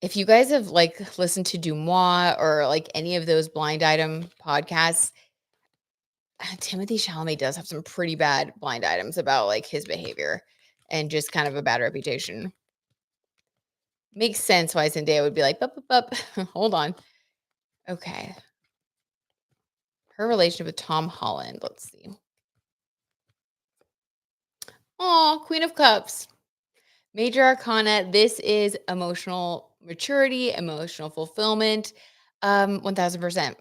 if you guys have like listened to Dumois or like any of those blind item podcasts, Timothy Chalamet does have some pretty bad blind items about like his behavior and just kind of a bad reputation. Makes sense why Zendaya would be like, bup. Hold on. Okay. Her relationship with Tom Holland. Let's see. Oh, Queen of Cups. Major Arcana. This is emotional maturity, emotional fulfillment. 1000%.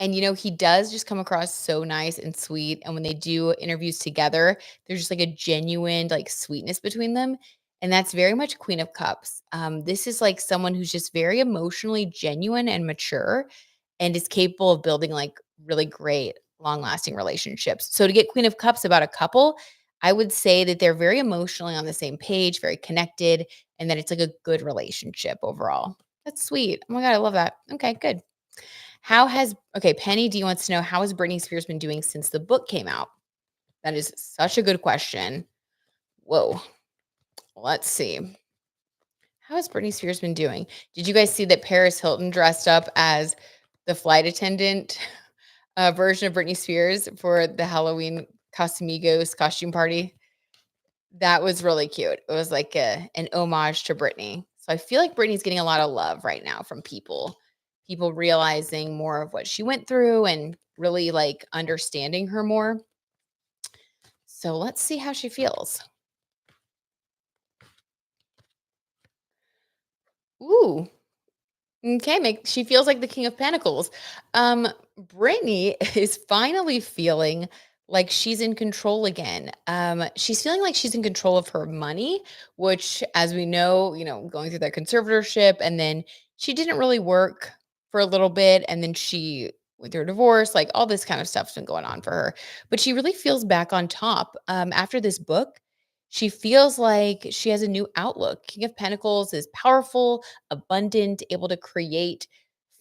And, he does just come across so nice and sweet, and when they do interviews together, there's just, like, a genuine, like, sweetness between them, and that's very much Queen of Cups. This is, like, someone who's just very emotionally genuine and mature and is capable of building, like, really great long-lasting relationships. So to get Queen of Cups about a couple, I would say that they're very emotionally on the same page, very connected, and that it's, like, a good relationship overall. That's sweet. Oh my god, I love that. Okay, good. Penny D wants to know, how has Britney Spears been doing since the book came out? That is such a good question. Whoa. Let's see. How has Britney Spears been doing? Did you guys see that Paris Hilton dressed up as the flight attendant version of Britney Spears for the Halloween Casamigos costume party? That was really cute. It was like an homage to Britney. So I feel like Britney's getting a lot of love right now from people realizing more of what she went through and really like understanding her more. So let's see how she feels. Ooh, okay, she feels like the King of Pentacles. Brittany is finally feeling like she's in control again. She's feeling like she's in control of her money, which, as we know, going through that conservatorship, and then she didn't really work for a little bit, and then she with her divorce, like all this kind of stuff's been going on for her. But she really feels back on top. After this book, she feels like she has a new outlook. King of Pentacles is powerful, abundant, able to create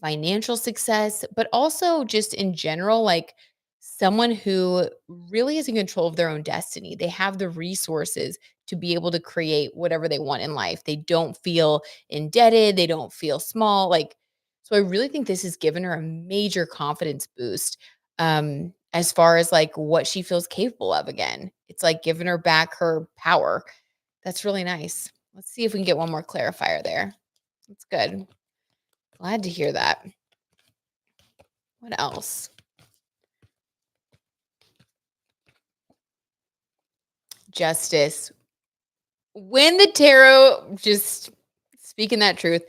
financial success, but also just in general, like someone who really is in control of their own destiny. They have the resources to be able to create whatever they want in life. They don't feel indebted, they don't feel small. So I really think this has given her a major confidence boost. As far as like what she feels capable of again. It's like giving her back her power. That's really nice. Let's see if we can get one more clarifier there. That's good. Glad to hear that. What else? Justice. When the tarot, just speaking that truth,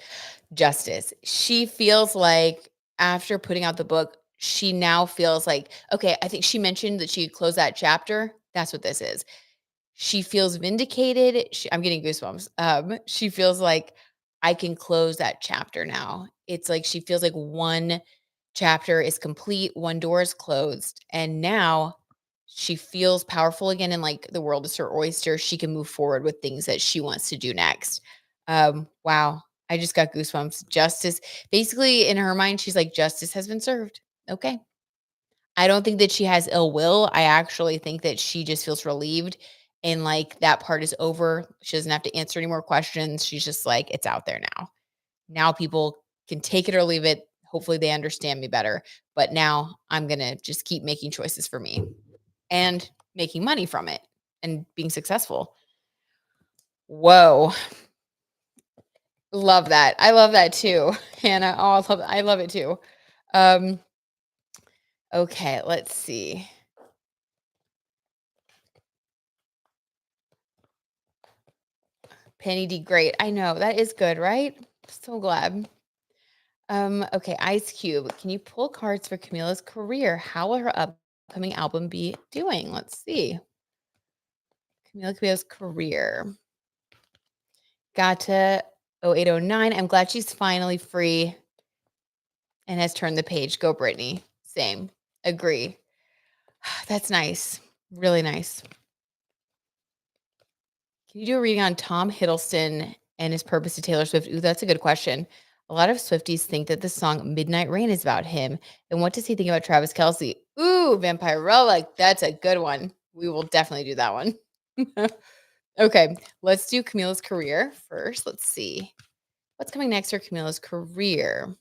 justice. She feels like after putting out the book, she now feels like, okay, I think she mentioned that she could close that chapter. That's what this is. She feels vindicated. I'm getting goosebumps. She feels like I can close that chapter now. It's like she feels like one chapter is complete, one door is closed, and now she feels powerful again and like the world is her oyster. She can move forward with things that she wants to do next. Wow. I just got goosebumps. Justice. Basically, in her mind, she's like, justice has been served. Okay. I don't think that she has ill will. I actually think that she just feels relieved and like that part is over. She doesn't have to answer any more questions. She's just like, it's out there now. Now people can take it or leave it. Hopefully they understand me better. But now I'm going to just keep making choices for me and making money from it and being successful. Whoa. Love that. I love that too, Hannah. Oh, I love it too. Um, okay, let's see. Penny D, great. I know, that is good, right? So glad. Okay, Ice Cube, can you pull cards for Camila's career? How will her upcoming album be doing? Let's see. Camila Cabello's career. Gotcha. 0809. I'm glad she's finally free and has turned the page. Go, Brittany. Same. Agree. That's nice. Really nice. Can you do a reading on Tom Hiddleston and his purpose to Taylor Swift? Ooh, that's a good question. A lot of Swifties think that the song Midnight Rain is about him. And what does he think about Travis Kelsey? Ooh, Vampirella. That's a good one. We will definitely do that one. Okay, let's do Camila's career first. Let's see. What's coming next for Camila's career?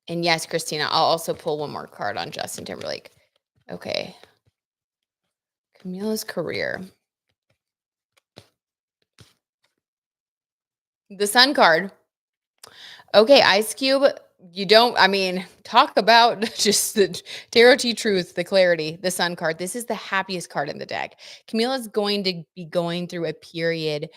And yes, Christina, I'll also pull one more card on Justin Timberlake. Okay. Camila's career. The Sun card. Okay, Ice Cube, you don't, I mean, talk about just the tarot T truth, the clarity, the Sun card. This is the happiest card in the deck. Camila's going to be going through a period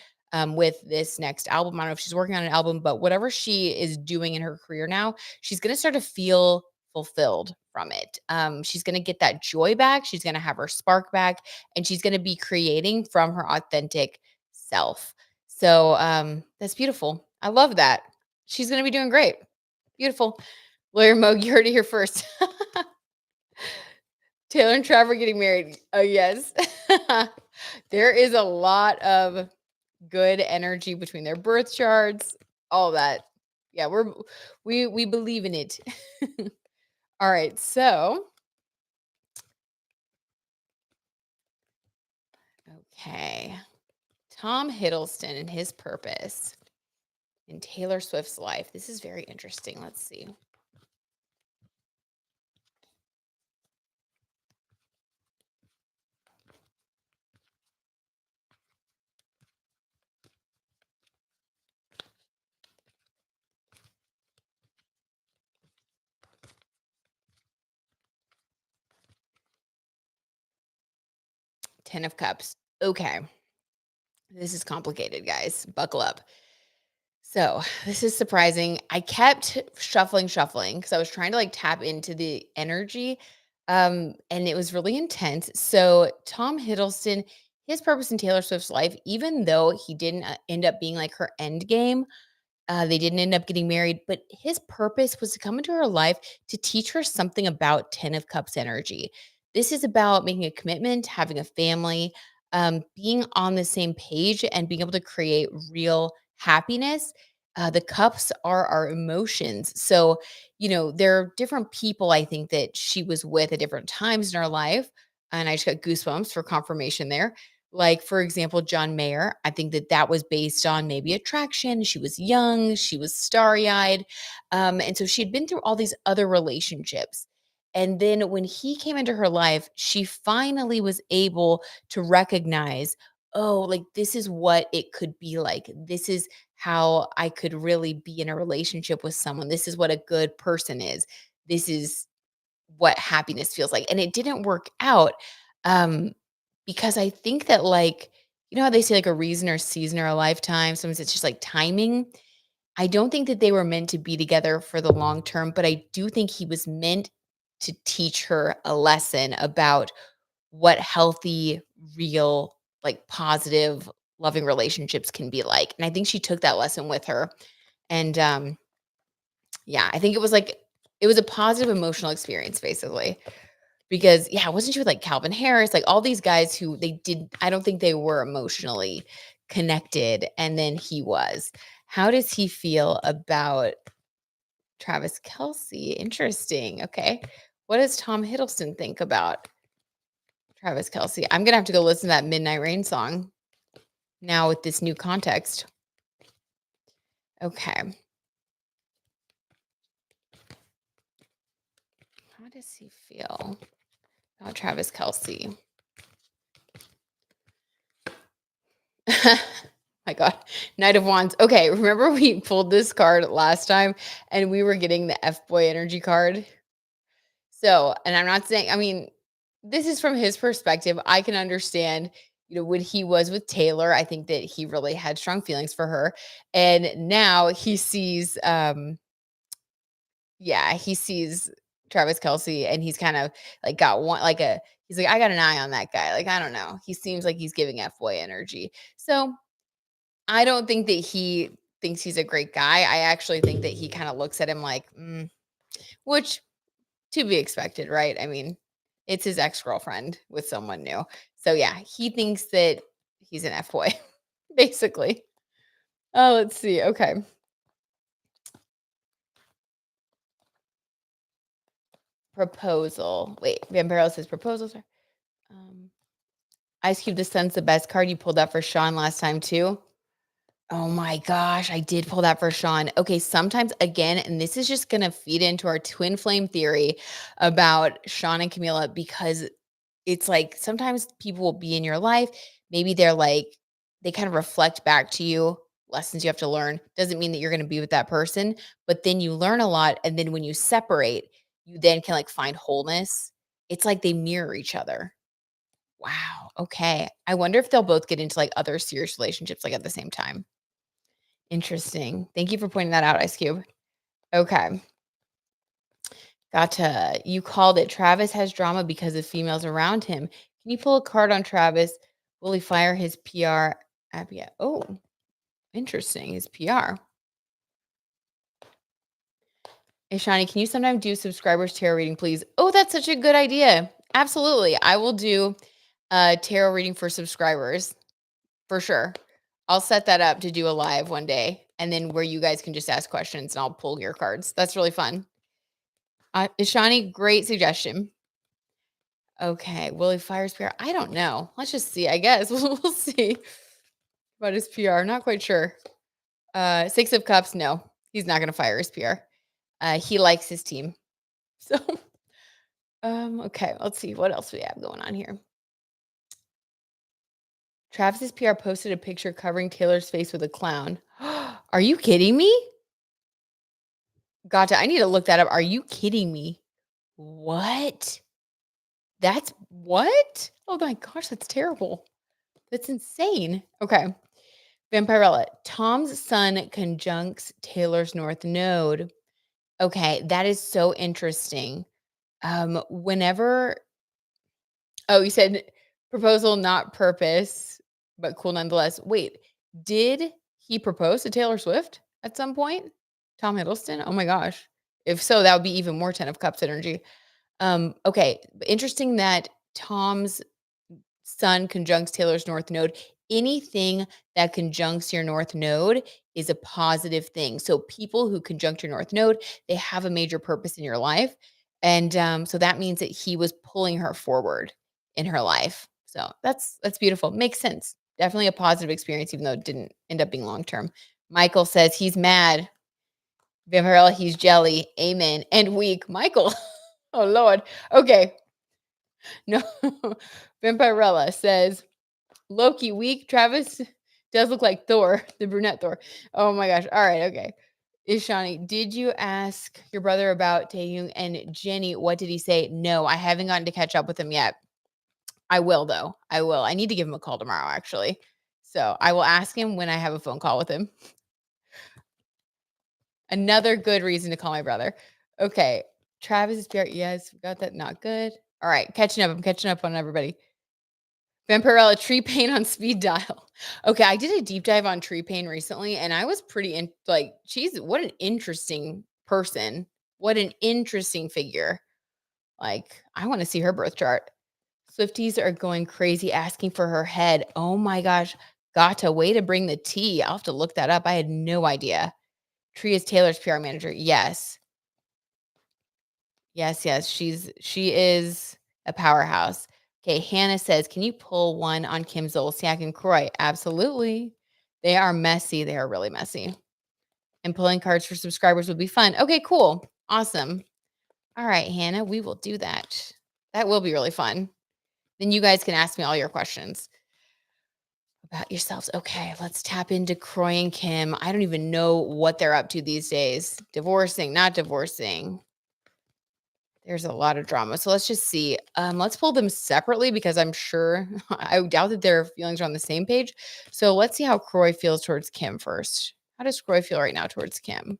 with this next album. I don't know if she's working on an album, but whatever she is doing in her career now, she's going to start to feel fulfilled from it. She's going to get that joy back. She's going to have her spark back, and she's going to be creating from her authentic self. So that's beautiful. I love that. She's gonna be doing great. Beautiful. Lawyer Moog, you heard it here first. Taylor and Trevor getting married. Oh, yes. There is a lot of good energy between their birth charts, all that. Yeah, we believe in it. All right, so okay. Tom Hiddleston and his purpose in Taylor Swift's life. This is very interesting. Let's see. 10 of Cups. Okay. This is complicated, guys. Buckle up. So this is surprising. I kept shuffling because I was trying to like tap into the energy. And it was really intense. So Tom Hiddleston, his purpose in Taylor Swift's life, even though he didn't end up being like her end game, they didn't end up getting married, but his purpose was to come into her life to teach her something about 10 of Cups energy. This is about making a commitment, having a family, being on the same page, and being able to create real happiness. The cups are our emotions. So, there are different people I think that she was with at different times in her life. And I just got goosebumps for confirmation there. Like, for example, John Mayer, I think that that was based on maybe attraction. She was young, she was starry-eyed. And so she had been through all these other relationships. And then when he came into her life, she finally was able to recognize, oh, like this is what it could be like. This is how I could really be in a relationship with someone. This is what a good person is. This is what happiness feels like. And it didn't work out. Um, because I think that, like, how they say like a reason or season or a lifetime, sometimes it's just like timing. I don't think that they were meant to be together for the long term, but I do think he was meant to teach her a lesson about what healthy, real, like positive, loving relationships can be like. And I think she took that lesson with her. And yeah, I think it was a positive emotional experience basically. Because, yeah, wasn't she with, like, Calvin Harris, like, all these guys who I don't think they were emotionally connected, and then he was. How does he feel about Travis Kelsey? Interesting, okay. What does Tom Hiddleston think about Travis Kelsey? I'm gonna have to go listen to that Midnight Rain song now with this new context. Okay. How does he feel about Travis Kelsey? My God. Knight of Wands. Okay, remember we pulled this card last time and we were getting the F-boy energy card? So, and I'm not saying, I mean, this is from his perspective. I can understand, when he was with Taylor, I think that he really had strong feelings for her. And now he sees, yeah, he sees Travis Kelce and he's kind of like got one, like he's like, I got an eye on that guy. Like, I don't know. He seems like he's giving F-boy energy. So I don't think that he thinks he's a great guy. I actually think that he kind of looks at him like, which to be expected, right? I mean, it's his ex-girlfriend with someone new. So yeah, he thinks that he's an F-boy, basically. Oh, let's see. Okay. Proposal. Wait, Vampiro says proposal. Sorry. Um, Ice Cube, the Sun's the best card. You pulled that for Sean last time too. Oh my gosh, I did pull that for Sean. Okay, sometimes again, and this is just gonna feed into our twin flame theory about Sean and Camila because it's like sometimes people will be in your life. Maybe they're like, they kind of reflect back to you lessons you have to learn. Doesn't mean that you're gonna be with that person, but then you learn a lot. And then when you separate, you then can like find wholeness. It's like they mirror each other. Wow. Okay. I wonder if they'll both get into like other serious relationships like at the same time. Interesting. Thank you for pointing that out, Ice Cube. Okay. Gotcha. You called it. Travis has drama because of females around him. Can you pull a card on Travis? Will he fire his PR? Yeah. Oh, interesting. His PR. Hey, Shani, can you sometime do subscribers tarot reading, please? Oh, that's such a good idea. Absolutely. I will do a tarot reading for subscribers for sure. I'll set that up to do a live one day and then where you guys can just ask questions and I'll pull your cards. That's really fun. Ishani, great suggestion. Okay. Will he fire his PR? I don't know. Let's just see. I guess we'll see about his PR. Not quite sure. Six of Cups. No, he's not going to fire his PR. He likes his team. So, okay. Let's see what else we have going on here. Travis's PR posted a picture covering Taylor's face with a clown. Are you kidding me? Gotcha. I need to look that up. Are you kidding me? What? That's what? Oh my gosh, that's terrible. That's insane. Okay. Vampirella. Tom's sun conjuncts Taylor's north node. Okay, that is so interesting. Whenever Oh, you said proposal, not purpose, but cool nonetheless. Wait, did he propose to Taylor Swift at some point? Tom Hiddleston? Oh my gosh. If so, that would be even more 10 of cups energy. Okay, interesting that Tom's sun conjuncts Taylor's north node. Anything that conjuncts your north node is a positive thing. So people who conjunct your north node, they have a major purpose in your life. And so that means that he was pulling her forward in her life. So that's beautiful. Makes sense. Definitely a positive experience, even though it didn't end up being long term. Michael says he's mad. Vampirella, he's jelly. Amen. And weak. Michael. Oh Lord. Okay. No. Vampirella says Loki weak. Travis does look like Thor, the brunette Thor. Oh my gosh. All right. Okay. Ishani, did you ask your brother about Taehyung and Jenny? What did he say? No, I haven't gotten to catch up with him yet. I will, though. I will. I need to give him a call tomorrow, actually. So I will ask him when I have a phone call with him. Another good reason to call my brother. Okay. Travis is yes, got that. Not good. All right. Catching up. I'm catching up on everybody. Vampirella, tree pain on speed dial. Okay, I did a deep dive on tree pain recently, and I was pretty like, she's what an interesting person. What an interesting figure. Like, I want to see her birth chart. Swifties are going crazy asking for her head. Oh my gosh. Got to way to bring the tea. I'll have to look that up. I had no idea. Tree is Taylor's PR manager. Yes. Yes. She is a powerhouse. Okay, Hannah says, can you pull one on Kim Zolciak and Croy? Absolutely. They are messy. They are really messy. And pulling cards for subscribers would be fun. Okay, cool. Awesome. All right, Hannah, we will do that. That will be really fun. Then you guys can ask me all your questions about yourselves. Okay, let's tap into Croy and Kim. I don't even know what they're up to these days. Divorcing, not divorcing. There's a lot of drama. So let's just see. Let's pull them separately because I'm sure I doubt that their feelings are on the same page. So let's see how Croy feels towards Kim first. How does Croy feel right now towards Kim?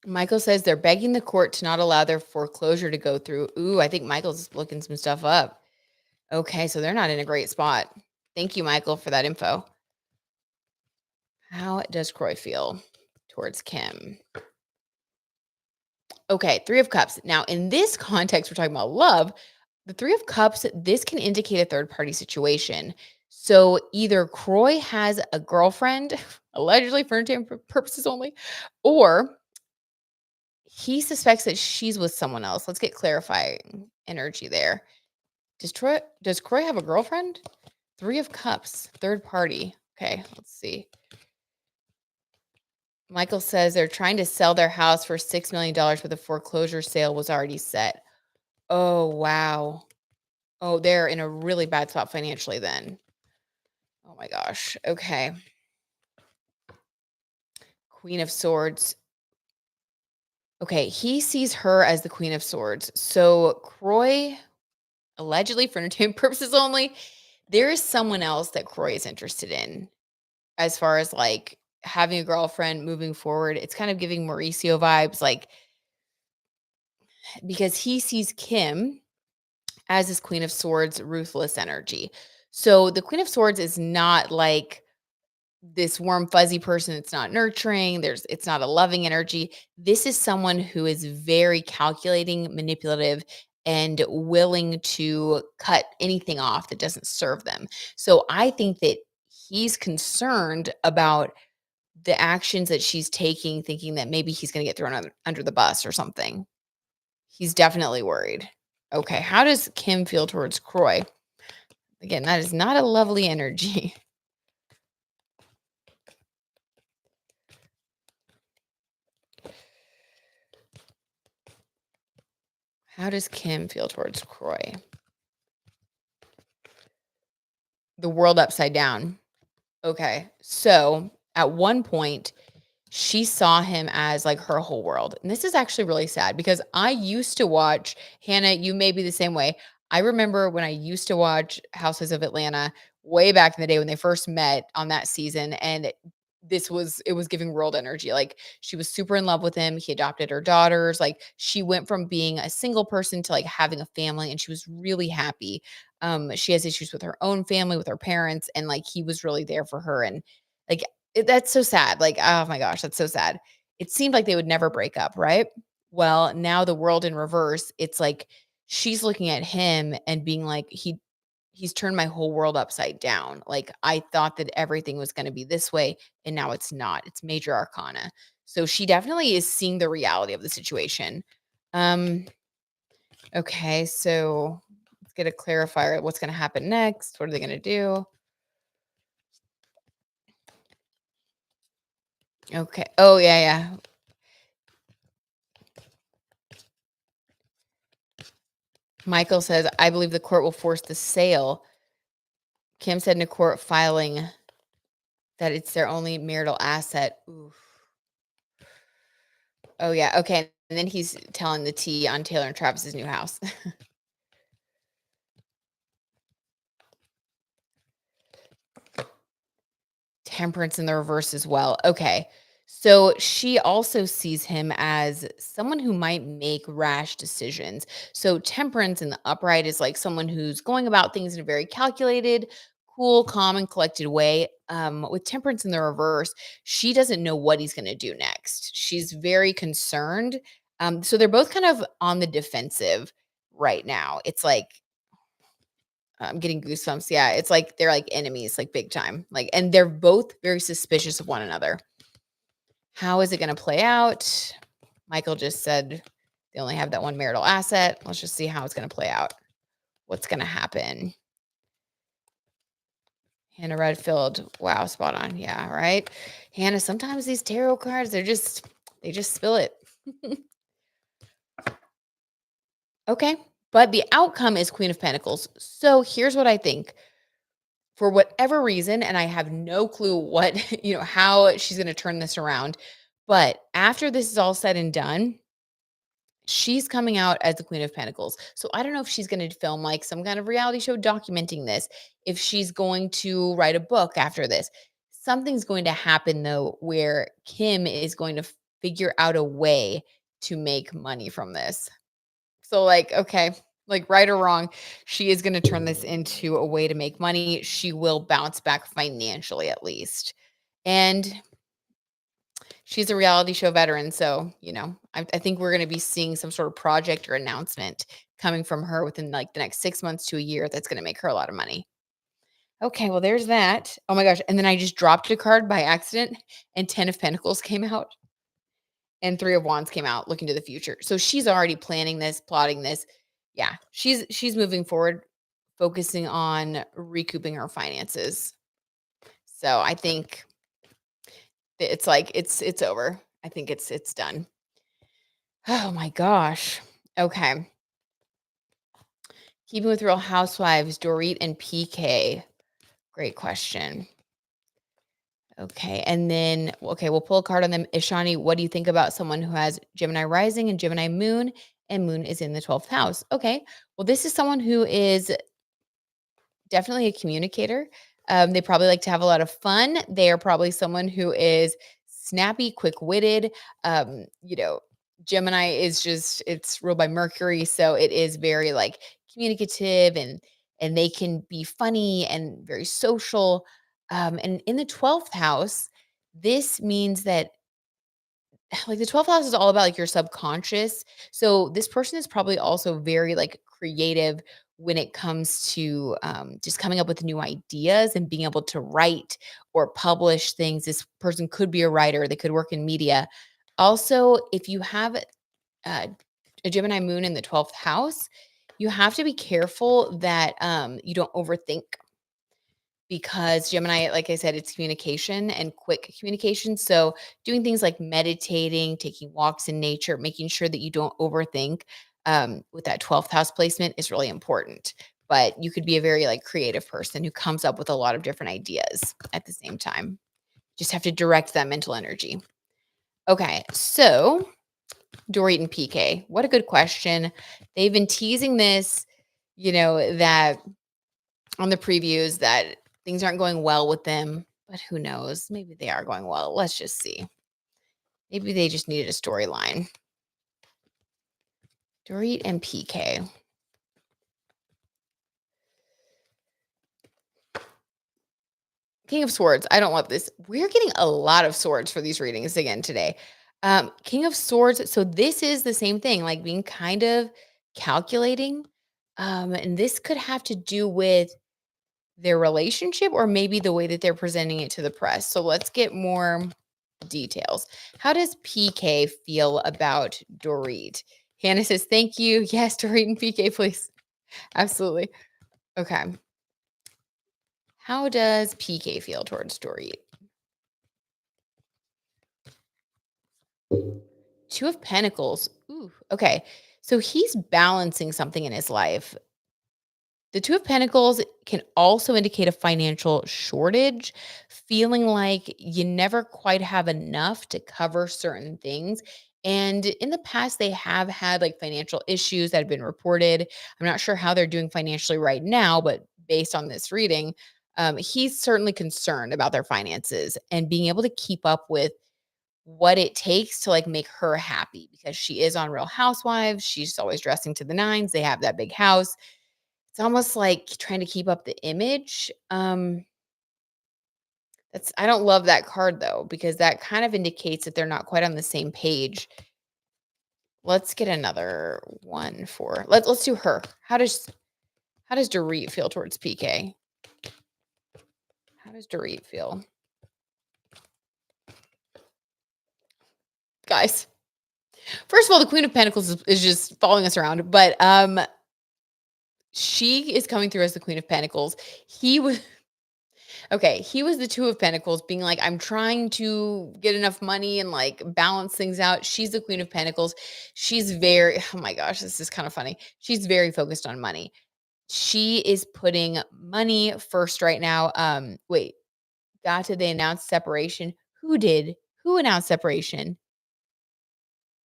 Michael says they're begging the court to not allow their foreclosure to go through. Ooh, I think Michael's looking some stuff up. Okay, so they're not in a great spot. Thank you, Michael, for that info. How does Croy feel towards Kim? Okay, 3 of Cups. Now, in this context, we're talking about love. The 3 of Cups, this can indicate a third party situation. So either Croy has a girlfriend, allegedly for entertainment purposes only, or he suspects that she's with someone else. Let's get clarifying energy there. Does Croy have a girlfriend? 3 of Cups, third party. Okay, let's see. Michael says they're trying to sell their house for $6 million, but the foreclosure sale was already set. Oh, wow. Oh, they're in a really bad spot financially then. Oh my gosh. Okay. Queen of Swords. Okay, he sees her as the Queen of Swords. So Croy, allegedly for entertainment purposes only, there is someone else that Croy is interested in as far as like having a girlfriend moving forward. It's kind of giving Mauricio vibes, like because he sees Kim as his Queen of Swords, ruthless energy. So the Queen of Swords is not like this warm fuzzy person. It's not nurturing. It's not a loving energy. This is someone who is very calculating, manipulative, and willing to cut anything off that doesn't serve them. So I think that he's concerned about the actions that she's taking, thinking that maybe he's going to get thrown under the bus or something. He's definitely worried. Okay, how does Kim feel towards Croy? Again, that is not a lovely energy. How does Kim feel towards Croy? The world upside down. Okay. So at one point, she saw him as like her whole world. And this is actually really sad because I used to watch Hannah, you may be the same way. I remember when I used to watch Houses of Atlanta way back in the day when they first met on that season. And it was giving world energy. Like she was super in love with him. He adopted her daughters. Like she went from being a single person to like having a family and she was really happy. She has issues with her own family, with her parents, and like he was really there for her. And like that's so sad. Like, oh my gosh, that's so sad. It seemed like they would never break up, right? Well, now the world in reverse, it's like she's looking at him and being like, he's turned my whole world upside down. Like I thought that everything was going to be this way and now it's not. It's major arcana. So she definitely is seeing the reality of the situation. Um okay, so let's get a clarifier. What's going to happen next? What are they going to do? Okay. Oh yeah, yeah. Michael says, I believe the court will force the sale. Kim said in a court filing that it's their only marital asset. Oof. Oh, yeah. Okay. And then he's telling the tea on Taylor and Travis's new house. Temperance in the reverse as well. Okay. So she also sees him as someone who might make rash decisions. So temperance in the upright is like someone who's going about things in a very calculated, cool, calm, and collected way. With temperance in the reverse, she doesn't know what he's going to do next. She's very concerned. So they're both kind of on the defensive right now. It's like I'm getting goosebumps. Yeah, it's like they're like enemies, like big time. Like, and they're both very suspicious of one another. How is it going to play out? Michael just said they only have that one marital asset. Let's just see how it's going to play out. What's going to happen? Hannah Redfield. Wow, spot on. Yeah, right. Hannah, sometimes these tarot cards, they just spill it. Okay. But the outcome is Queen of Pentacles. So here's what I think. For whatever reason, and I have no clue what, how she's going to turn this around. But after this is all said and done, she's coming out as the Queen of Pentacles. So I don't know if she's going to film like some kind of reality show documenting this, if she's going to write a book after this. Something's going to happen though, where Kim is going to figure out a way to make money from this. So, like, okay, like, right or wrong, she is gonna turn this into a way to make money. She will bounce back financially at least. And she's a reality show veteran, so, I think we're gonna be seeing some sort of project or announcement coming from her within, like, the next 6 months to a year that's gonna make her a lot of money. Okay, well, there's that. Oh my gosh, and then I just dropped a card by accident, and 10 of Pentacles came out. And 3 of Wands came out looking to the future. So she's already planning this, plotting this. Yeah, she's moving forward, focusing on recouping her finances. So I think it's like it's over. I think it's done. Oh my gosh. Okay. Keeping with Real Housewives, Dorit and PK. Great question. Okay. And then, okay, we'll pull a card on them. Ishani, what do you think about someone who has Gemini rising and Gemini moon, and moon is in the 12th house? Okay. Well, this is someone who is definitely a communicator. They probably like to have a lot of fun. They are probably someone who is snappy, quick witted. Gemini is just, it's ruled by Mercury. So it is very like communicative, and they can be funny and very social. And in the 12th house, this means that like the 12th house is all about like your subconscious. So this person is probably also very like creative when it comes to just coming up with new ideas and being able to write or publish things. This person could be a writer, they could work in media. Also, if you have a Gemini moon in the 12th house, you have to be careful that you don't overthink, because Gemini, like I said, it's communication and quick communication. So doing things like meditating, taking walks in nature, making sure that you don't overthink with that 12th house placement is really important. But you could be a very like creative person who comes up with a lot of different ideas at the same time. Just have to direct that mental energy. Okay, so Dorit and PK, what a good question. They've been teasing this, that on the previews, that things aren't going well with them, but who knows? Maybe they are going well. Let's just see. Maybe they just needed a storyline. Dorit and PK. King of Swords. I don't love this. We're getting a lot of swords for these readings again today. King of Swords. So this is the same thing, like being kind of calculating. And this could have to do with their relationship, or maybe the way that they're presenting it to the press. So let's get more details. How does PK feel about Dorit? Hannah says, thank you. Yes, Dorit and PK, please. Absolutely. Okay. How does PK feel towards Dorit? Two of Pentacles. Ooh, okay. So he's balancing something in his life. The Two of Pentacles can also indicate a financial shortage, feeling like you never quite have enough to cover certain things. And in the past, they have had like financial issues that have been reported. I'm not sure how they're doing financially right now, but based on this reading, he's certainly concerned about their finances and being able to keep up with what it takes to like make her happy, because she is on Real Housewives. She's always dressing to the nines. They have that big house. It's almost like trying to keep up the image. That's I don't love that card though, because that kind of indicates that they're not quite on the same page. Let's get another one for let's do her. How does Dorit feel towards PK? How does Dorit feel? Guys. First of all, the Queen of Pentacles is just following us around, but she is coming through as the Queen of Pentacles. He was Okay, he was the 2 of Pentacles being like, "I'm trying to get enough money and, like, balance things out." She's the Queen of Pentacles. She's very oh my gosh, this is kinda funny. She's very focused on money. She is putting money first right now. Wait, Gata, they announced separation. Who did? Who announced separation?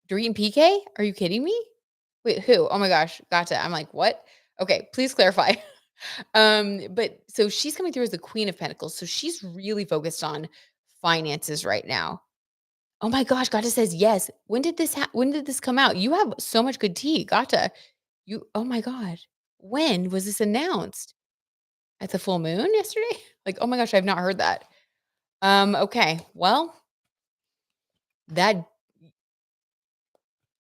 Dorit and PK? Are you kidding me? Wait, who? Oh my gosh, Gata. I'm like, "What?" Okay, please clarify. But so she's coming through as the Queen of Pentacles, so she's really focused on finances right now. Oh my gosh, Gata says yes. When did this come out? You have so much good tea, Gata. You oh my god. When was this announced? At the full moon yesterday? Like, oh my gosh, I've not heard that. Okay. Well, that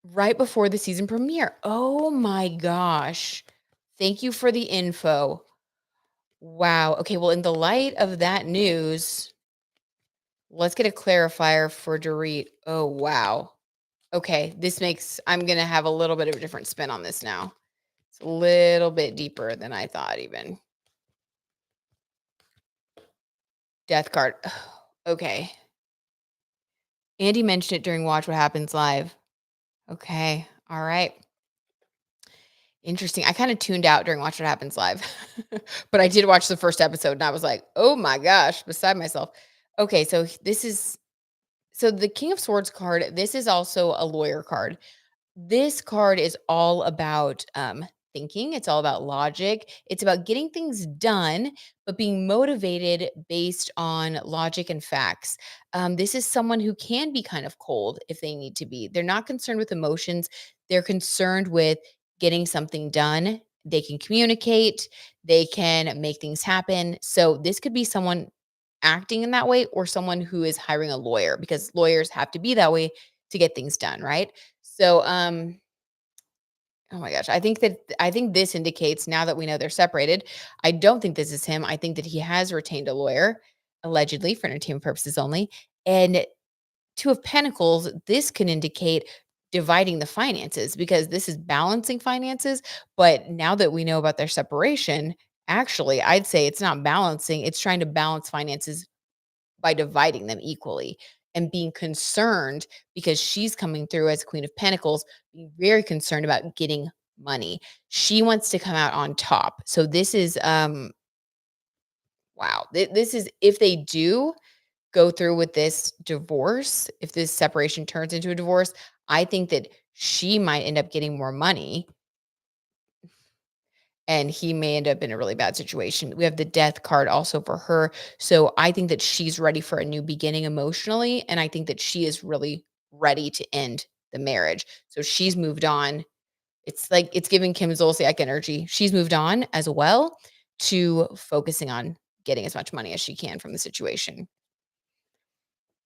right before the season premiere. Oh my gosh. Thank you for the info. Wow. Okay, well, in the light of that news, let's get a clarifier for Dorit. Oh, wow. Okay, this makes I'm gonna have a little bit of a different spin on this now. It's a little bit deeper than I thought even. Death card. Okay. Andy mentioned it during Watch What Happens Live. Okay. All right. Interesting. I kind of tuned out during Watch What Happens Live, but I did watch the first episode and I was like, oh my gosh, beside myself. Okay. So the King of Swords card, this is also a lawyer card. This card is all about thinking, it's all about logic, it's about getting things done, but being motivated based on logic and facts. This is someone who can be kind of cold if they need to be. They're not concerned with emotions, they're concerned with getting something done. They can communicate, they can make things happen. So, this could be someone acting in that way or someone who is hiring a lawyer because lawyers have to be that way to get things done, right? So, oh my gosh, I think this indicates now that we know they're separated. I don't think this is him. I think that he has retained a lawyer, allegedly for entertainment purposes only. And Two of Pentacles, this can indicate dividing the finances because this is balancing finances. But now that we know about their separation, actually, I'd say it's not balancing, it's trying to balance finances by dividing them equally and being concerned because she's coming through as Queen of Pentacles, being very concerned about getting money. She wants to come out on top. So this is wow. This is if they do go through with this divorce, if this separation turns into a divorce, I think that she might end up getting more money and he may end up in a really bad situation. We have the death card also for her. So I think that she's ready for a new beginning emotionally. And I think that she is really ready to end the marriage. So she's moved on. It's like it's giving Kim Zolciak energy. She's moved on as well to focusing on getting as much money as she can from the situation.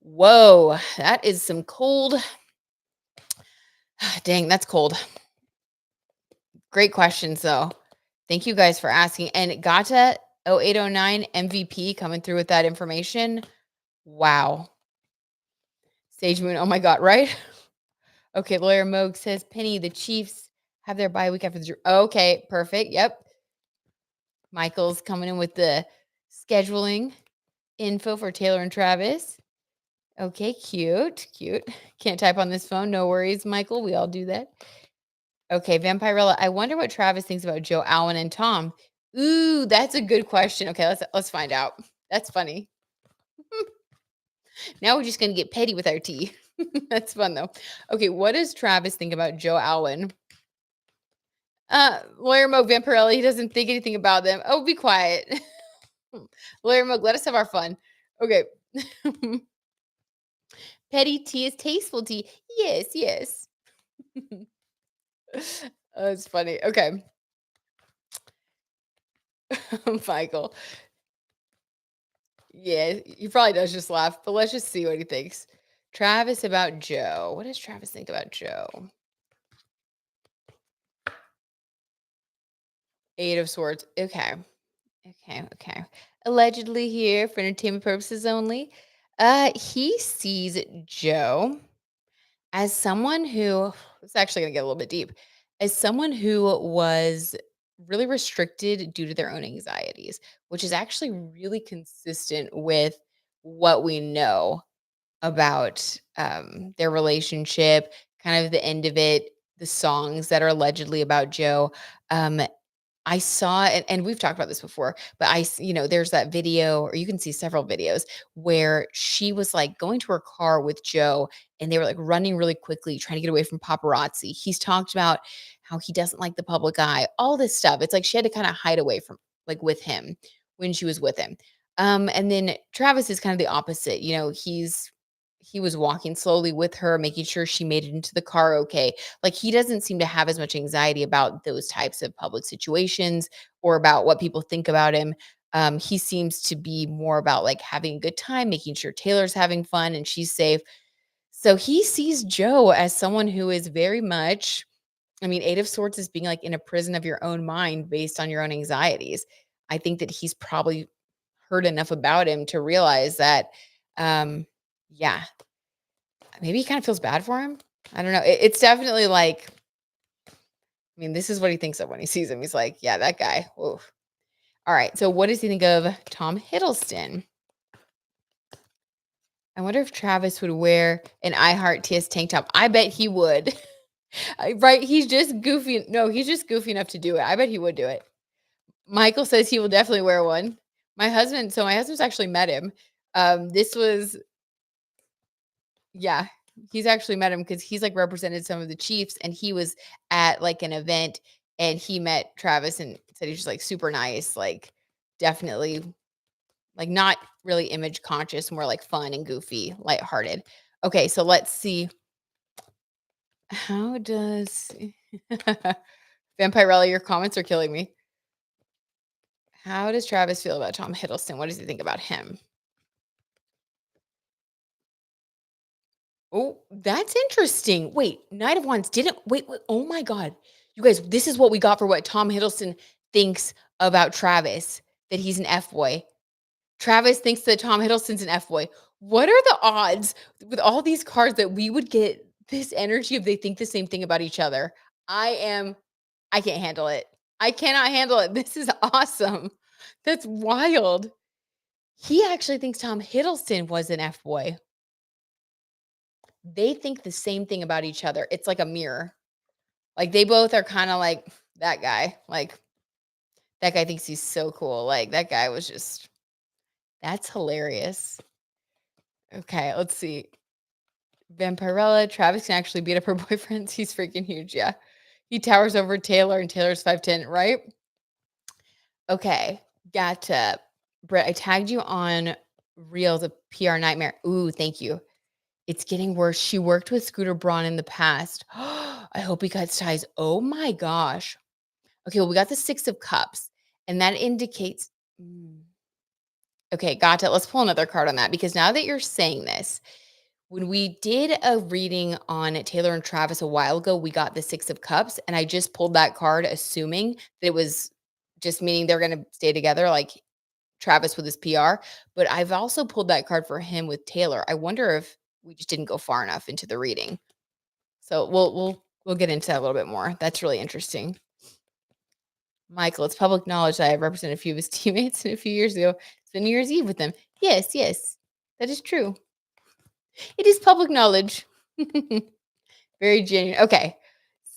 Whoa, that is some cold. Dang, that's cold. Great questions, though. Thank you guys for asking. And Gata 0809 MVP coming through with that information. Wow. Sage Moon. Oh my God, right? Okay, Lawyer Moog says Penny, the Chiefs have their bye week after the. Okay, perfect. Yep. Michael's coming in with the scheduling info for Taylor and Travis. Okay, cute, cute. Can't type on this phone. No worries, Michael. We all do that. Okay, Vampirella. I wonder what Travis thinks about Joe Alwyn and Tom. Ooh, that's a good question. Okay, let's find out. That's funny. Now we're just gonna get petty with our tea. That's fun though. Okay, what does Travis think about Joe Alwyn? Lawyer Mo Vampirella, he doesn't think anything about them. Oh, be quiet. Lawyer Mo, let us have our fun. Okay. Petty tea is tasteful tea. Yes, yes. Oh, it's funny. Okay. Michael. Yeah, he probably does just laugh, but let's just see what he thinks. Travis about Joe. What does Travis think about Joe? Eight of Swords. Okay. Okay. Okay. Allegedly here for entertainment purposes only. He sees Joe as someone who it's actually gonna get a little bit deep. As someone who was really restricted due to their own anxieties, which is actually really consistent with what we know about, their relationship, kind of the end of it, the songs that are allegedly about Joe. Um, I saw and we've talked about this before, but there's that video, or you can see several videos where she was, like, going to her car with Joe, and they were, like, running really quickly, trying to get away from paparazzi. He's talked about how he doesn't like the public eye, all this stuff. It's like she had to kinda hide away from like, with him when she was with him. And then Travis is kind of the opposite, he was walking slowly with her, making sure she made it into the car okay. Like, he doesn't seem to have as much anxiety about those types of public situations or about what people think about him. He seems to be more about, like, having a good time, making sure Taylor's having fun and she's safe. So he sees Joe as someone who is very much, I mean, Eight of Swords is being, like, in a prison of your own mind based on your own anxieties. I think that he's probably heard enough about him to realize that, yeah, maybe he kind of feels bad for him. I don't know. It's definitely like, I mean, this is what he thinks of when he sees him. He's like, yeah, that guy. Oof. All right. So, what does he think of Tom Hiddleston? I wonder if Travis would wear an I Heart TS tank top. I bet he would. Right? He's just goofy. No, he's just goofy enough to do it. I bet he would do it. Michael says he will definitely wear one. My husband's actually met him. This was Yeah, he's actually met him because he's, like, represented some of the Chiefs, and he was at, like, an event, and he met Travis and said he's just, like, super nice, like, definitely, like, not really image conscious, more, like, fun and goofy, lighthearted. Okay, so let's see. How does Vampirella, your comments are killing me. How does Travis feel about Tom Hiddleston? What does he think about him? Oh, that's interesting. Wait, Knight of Wands didn't wait, oh my god. You guys, this is what we got for what Tom Hiddleston thinks about Travis, that he's an F-boy. Travis thinks that Tom Hiddleston's an F-boy. What are the odds with all these cards that we would get this energy if they think the same thing about each other? I am I can't handle it. I cannot handle it. This is awesome. That's wild. He actually thinks Tom Hiddleston was an F-boy. They think the same thing about each other. It's like a mirror. Like, they both are kinda like, "That guy, like, that guy thinks he's so cool." Like, that guy was just that's hilarious. Okay, let's see. Vampirella, Travis can actually beat up her boyfriends. He's freaking huge, yeah. He towers over Taylor, and Taylor's 5'10", right? Okay, gotcha. Brett, I tagged you on Reels, a PR nightmare. Ooh, thank you. It's getting worse. She worked with Scooter Braun in the past. I hope he cuts ties. Oh my gosh. Okay, well, we got the 6 of cups, and that indicates okay, gotcha. Let's pull another card on that because now that you're saying this, when we did a reading on Taylor and Travis a while ago, we got the 6 of cups, and I just pulled that card assuming that it was just meaning they're gonna stay together, like Travis with his PR, but I've also pulled that card for him with Taylor. I wonder if we just didn't go far enough into the reading. So we'll get into that a little bit more. That's really interesting. Michael, it's public knowledge that I represented a few of his teammates a few years ago. Spent New Year's Eve with them. Yes, yes, that is true. It is public knowledge. Very genuine. Okay,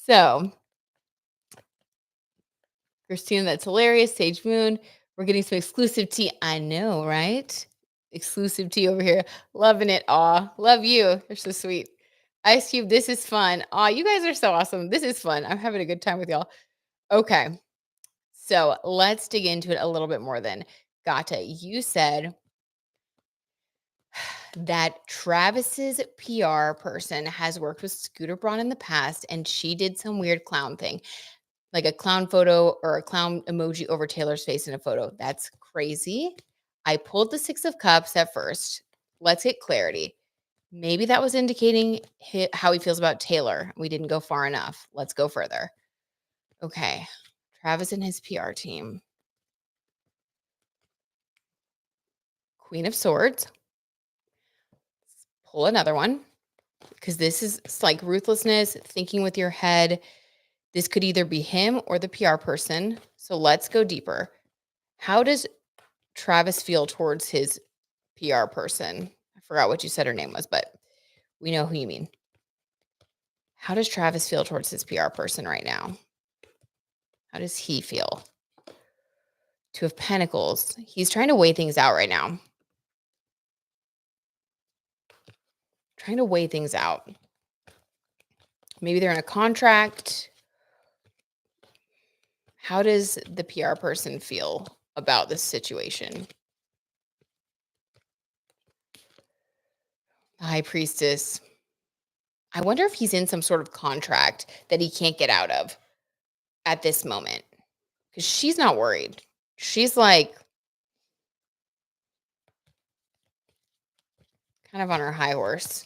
so Christina, that's hilarious. Sage Moon, we're getting some exclusive tea. I know, right? Exclusive tea over here. Loving it. Aw, love you. You're so sweet. Ice Cube, this is fun. Aw, you guys are so awesome. This is fun. I'm having a good time with y'all. Okay. So let's dig into it a little bit more then. Gata, you said that Travis's PR person has worked with Scooter Braun in the past, and she did some weird clown thing, like a clown photo or a clown emoji over Taylor's face in a photo. That's crazy. I pulled the 6 of cups at first. Let's get clarity. Maybe that was indicating how he feels about Taylor. We didn't go far enough. Let's go further. Okay. Travis and his PR team. Queen of Swords. Pull another one because this is it's like ruthlessness, thinking with your head. This could either be him or the PR person. So let's go deeper. How does Travis feel towards his PR person? I forgot what you said her name was, but we know who you mean. How does Travis feel towards his PR person right now? How does he feel? Two of Pentacles. He's trying to weigh things out right now. Trying to weigh things out. Maybe they're in a contract. How does the PR person feel about this situation? The High Priestess. I wonder if he's in some sort of contract that he can't get out of at this moment. Because she's not worried. She's like kind of on her high horse.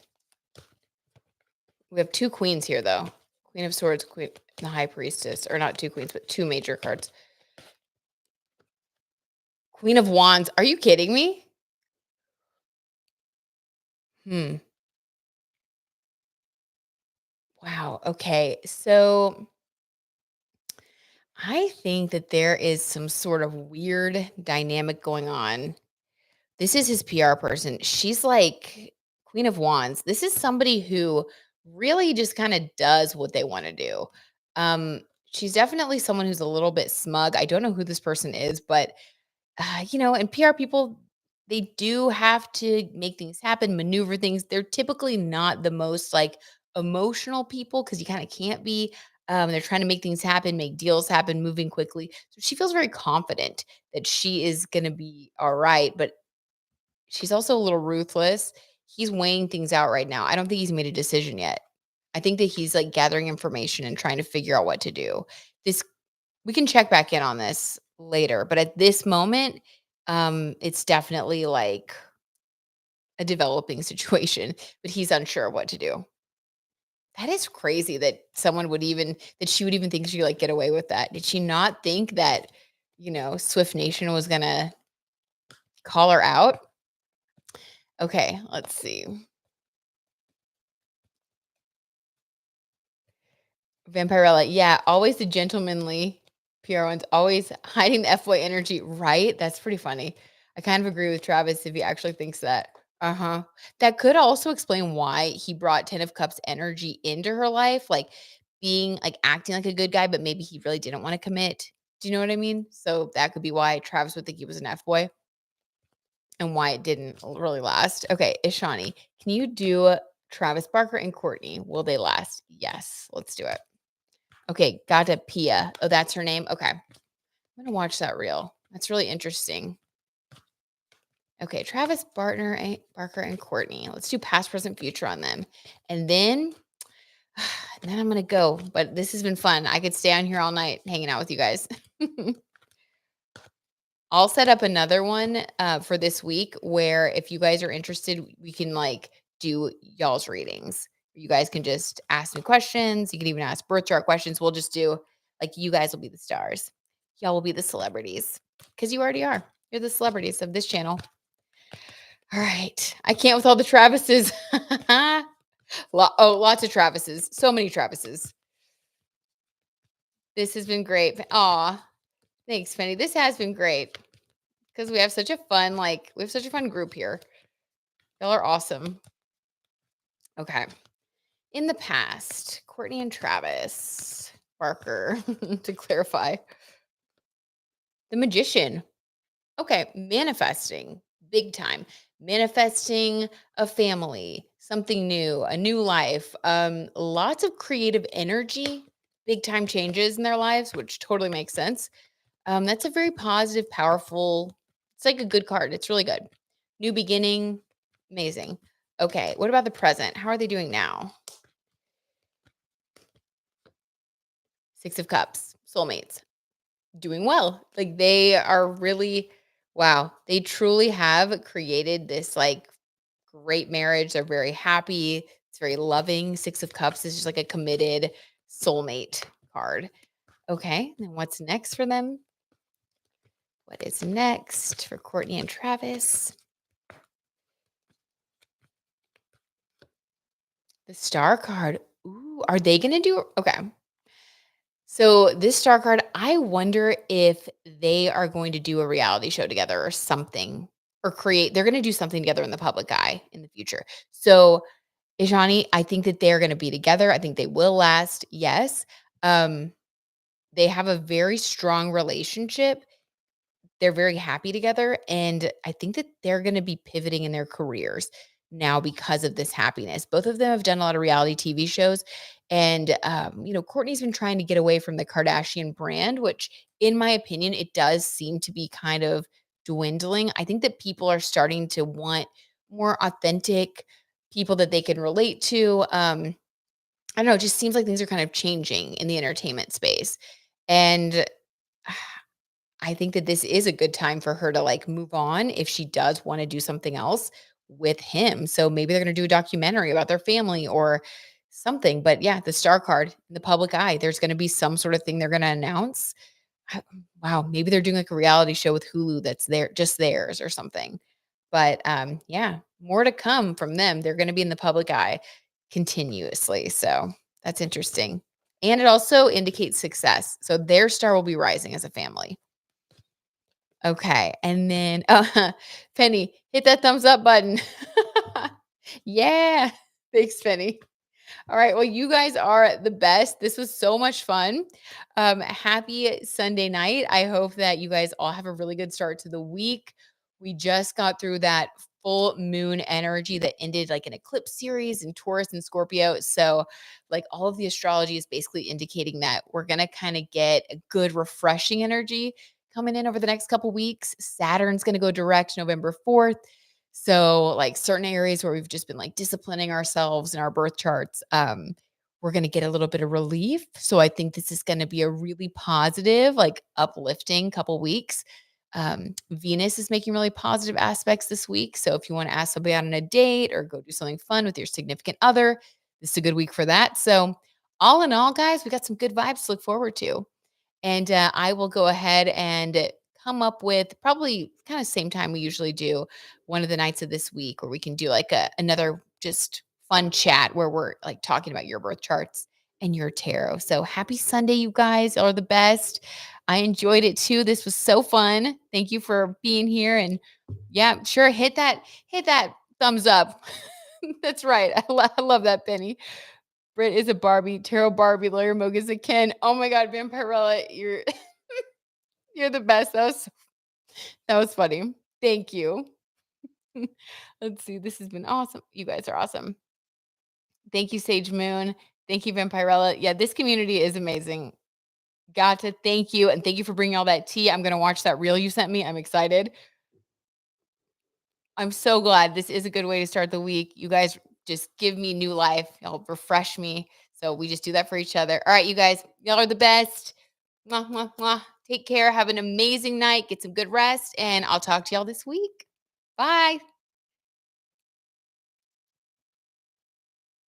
We have two queens here, though. Queen of Swords, Queen, the High Priestess. Or not two queens, but two major cards. Queen of Wands. Are you kidding me? Hmm. Wow. Okay. So I think that there is some sort of weird dynamic going on. This is his PR person. She's like Queen of Wands. This is somebody who really just kind of does what they want to do. Um, she's definitely someone who's a little bit smug. I don't know who this person is, but and PR people, they do have to make things happen, maneuver things. They're typically not the most like emotional people because you kind of can't be. They're trying to make things happen, make deals happen, moving quickly. So she feels very confident that she is going to be all right. But she's also a little ruthless. He's weighing things out right now. I don't think he's made a decision yet. I think that he's like gathering information and trying to figure out what to do. This we can check back in on this later, but at this moment, it's definitely like a developing situation, but he's unsure of what to do. That is crazy that someone would even that she would even think she could like get away with that. Did she not think that, Swift Nation was gonna call her out? Okay, let's see. Vampirella, yeah, always the gentlemanly PR ones, always hiding the FY energy, right? That's pretty funny. I kind of agree with Travis if he actually thinks that. Uh-huh. That could also explain why he brought 10 of Cups energy into her life, like being like acting like a good guy, but maybe he really didn't want to commit. Do you know what I mean? So that could be why Travis would think he was an F boy and why it didn't really last. Okay, Ishani, can you do Travis Barker and Courtney? Will they last? Yes, let's do it. Okay, Gata Pia. Oh, that's her name? Okay. I'm gonna watch that reel. That's really interesting. Okay, Travis Barker and Courtney. Let's do past, present, future on them. And then I'm gonna go. But this has been fun. I could stay on here all night hanging out with you guys. I'll set up another one for this week where if you guys are interested, we can like do y'all's readings. You guys can just ask me questions. You can even ask birth chart questions. We'll just do like you guys will be the stars. Y'all will be the celebrities because you already are. You're the celebrities of this channel. All right. I can't with all the Travises. Lots of Travises. So many Travises. This has been great. Aw. Thanks, Penny. This has been great. Because we have such a fun, we have such a fun group here. Y'all are awesome. Okay. In the past, Courtney and Travis Barker, to clarify, the magician. Okay. Manifesting, big time. Manifesting a family, something new, a new life, lots of creative energy, big time changes in their lives, which totally makes sense. That's a very positive, powerful, it's like a good card. It's really good. New beginning, amazing. Okay, what about the present? How are they doing now? Six of Cups, soulmates, doing well. Like they are really, wow, they truly have created this like great marriage. They're very happy. It's very loving. Six of Cups is just like a committed soulmate card. Okay, and what's next for them? What is next for Courtney and Travis? The star card. Ooh, are they gonna do okay? So this star card, I wonder if they are going to do a reality show together or something, or create. They're going to do something together in the public eye in the future. So Ishani, I think that they're going to be together. I think they will last. Yes. Um, they have a very strong relationship. They're very happy together, and I think that they're gonna be pivoting in their careers now because of this happiness. Both of them have done a lot of reality TV shows, and, Courtney's been trying to get away from the Kardashian brand, which, in my opinion, it does seem to be kind of dwindling. I think that people are starting to want more authentic people that they can relate to. I don't know, it just seems like things are kind of changing in the entertainment space, and I think that this is a good time for her to, like, move on if she does wanna do something else with him. So maybe they're gonna do a documentary about their family or something. But yeah, the star card in the public eye, there's gonna be some sort of thing they're gonna announce. Wow, maybe they're doing, like, a reality show with Hulu that's just theirs or something. But, yeah, more to come from them. They're gonna be in the public eye continuously, so that's interesting. And it also indicates success. So their star will be rising as a family. Okay, and then Penny, hit that thumbs up button. Yeah. Thanks, Penny. All right, well, you guys are the best. This was so much fun. Happy Sunday night. I hope that you guys all have a really good start to the week. We just got through that full moon energy that ended like an eclipse series in Taurus and Scorpio. So, like, all of the astrology is basically indicating that we're going to kind of get a good, refreshing energy coming in over the next couple weeks. Saturn's going to go direct November 4th. So, like, certain areas where we've just been like disciplining ourselves in our birth charts, we're going to get a little bit of relief. So, I think this is going to be a really positive, like, uplifting couple weeks. Venus is making really positive aspects this week. So, if you want to ask somebody out on a date or go do something fun with your significant other, this is a good week for that. So, all in all, guys, we got some good vibes to look forward to. And I will go ahead and come up with probably kind of same time we usually do one of the nights of this week where we can do like another just fun chat where we're like talking about your birth charts and your tarot. So happy Sunday, you guys are the best. I enjoyed it too. This was so fun. Thank you for being here. And yeah, sure, hit that thumbs up. That's right. I love that, Penny. Britt is a Barbie, tarot Barbie, lawyer Moog is a Ken. Oh my god, Vampirella, you're the best. That was funny. Thank you. Let's see. This has been awesome. You guys are awesome. Thank you, Sage Moon. Thank you, Vampirella. Yeah, this community is amazing. Got to thank you, and thank you for bringing all that tea. I'm gonna watch that reel you sent me. I'm excited. I'm so glad. This is a good way to start the week. You guys just give me new life. Y'all refresh me. So we just do that for each other. All right, you guys, y'all are the best. Mwah, mwah, mwah. Take care. Have an amazing night. Get some good rest. And I'll talk to y'all this week. Bye.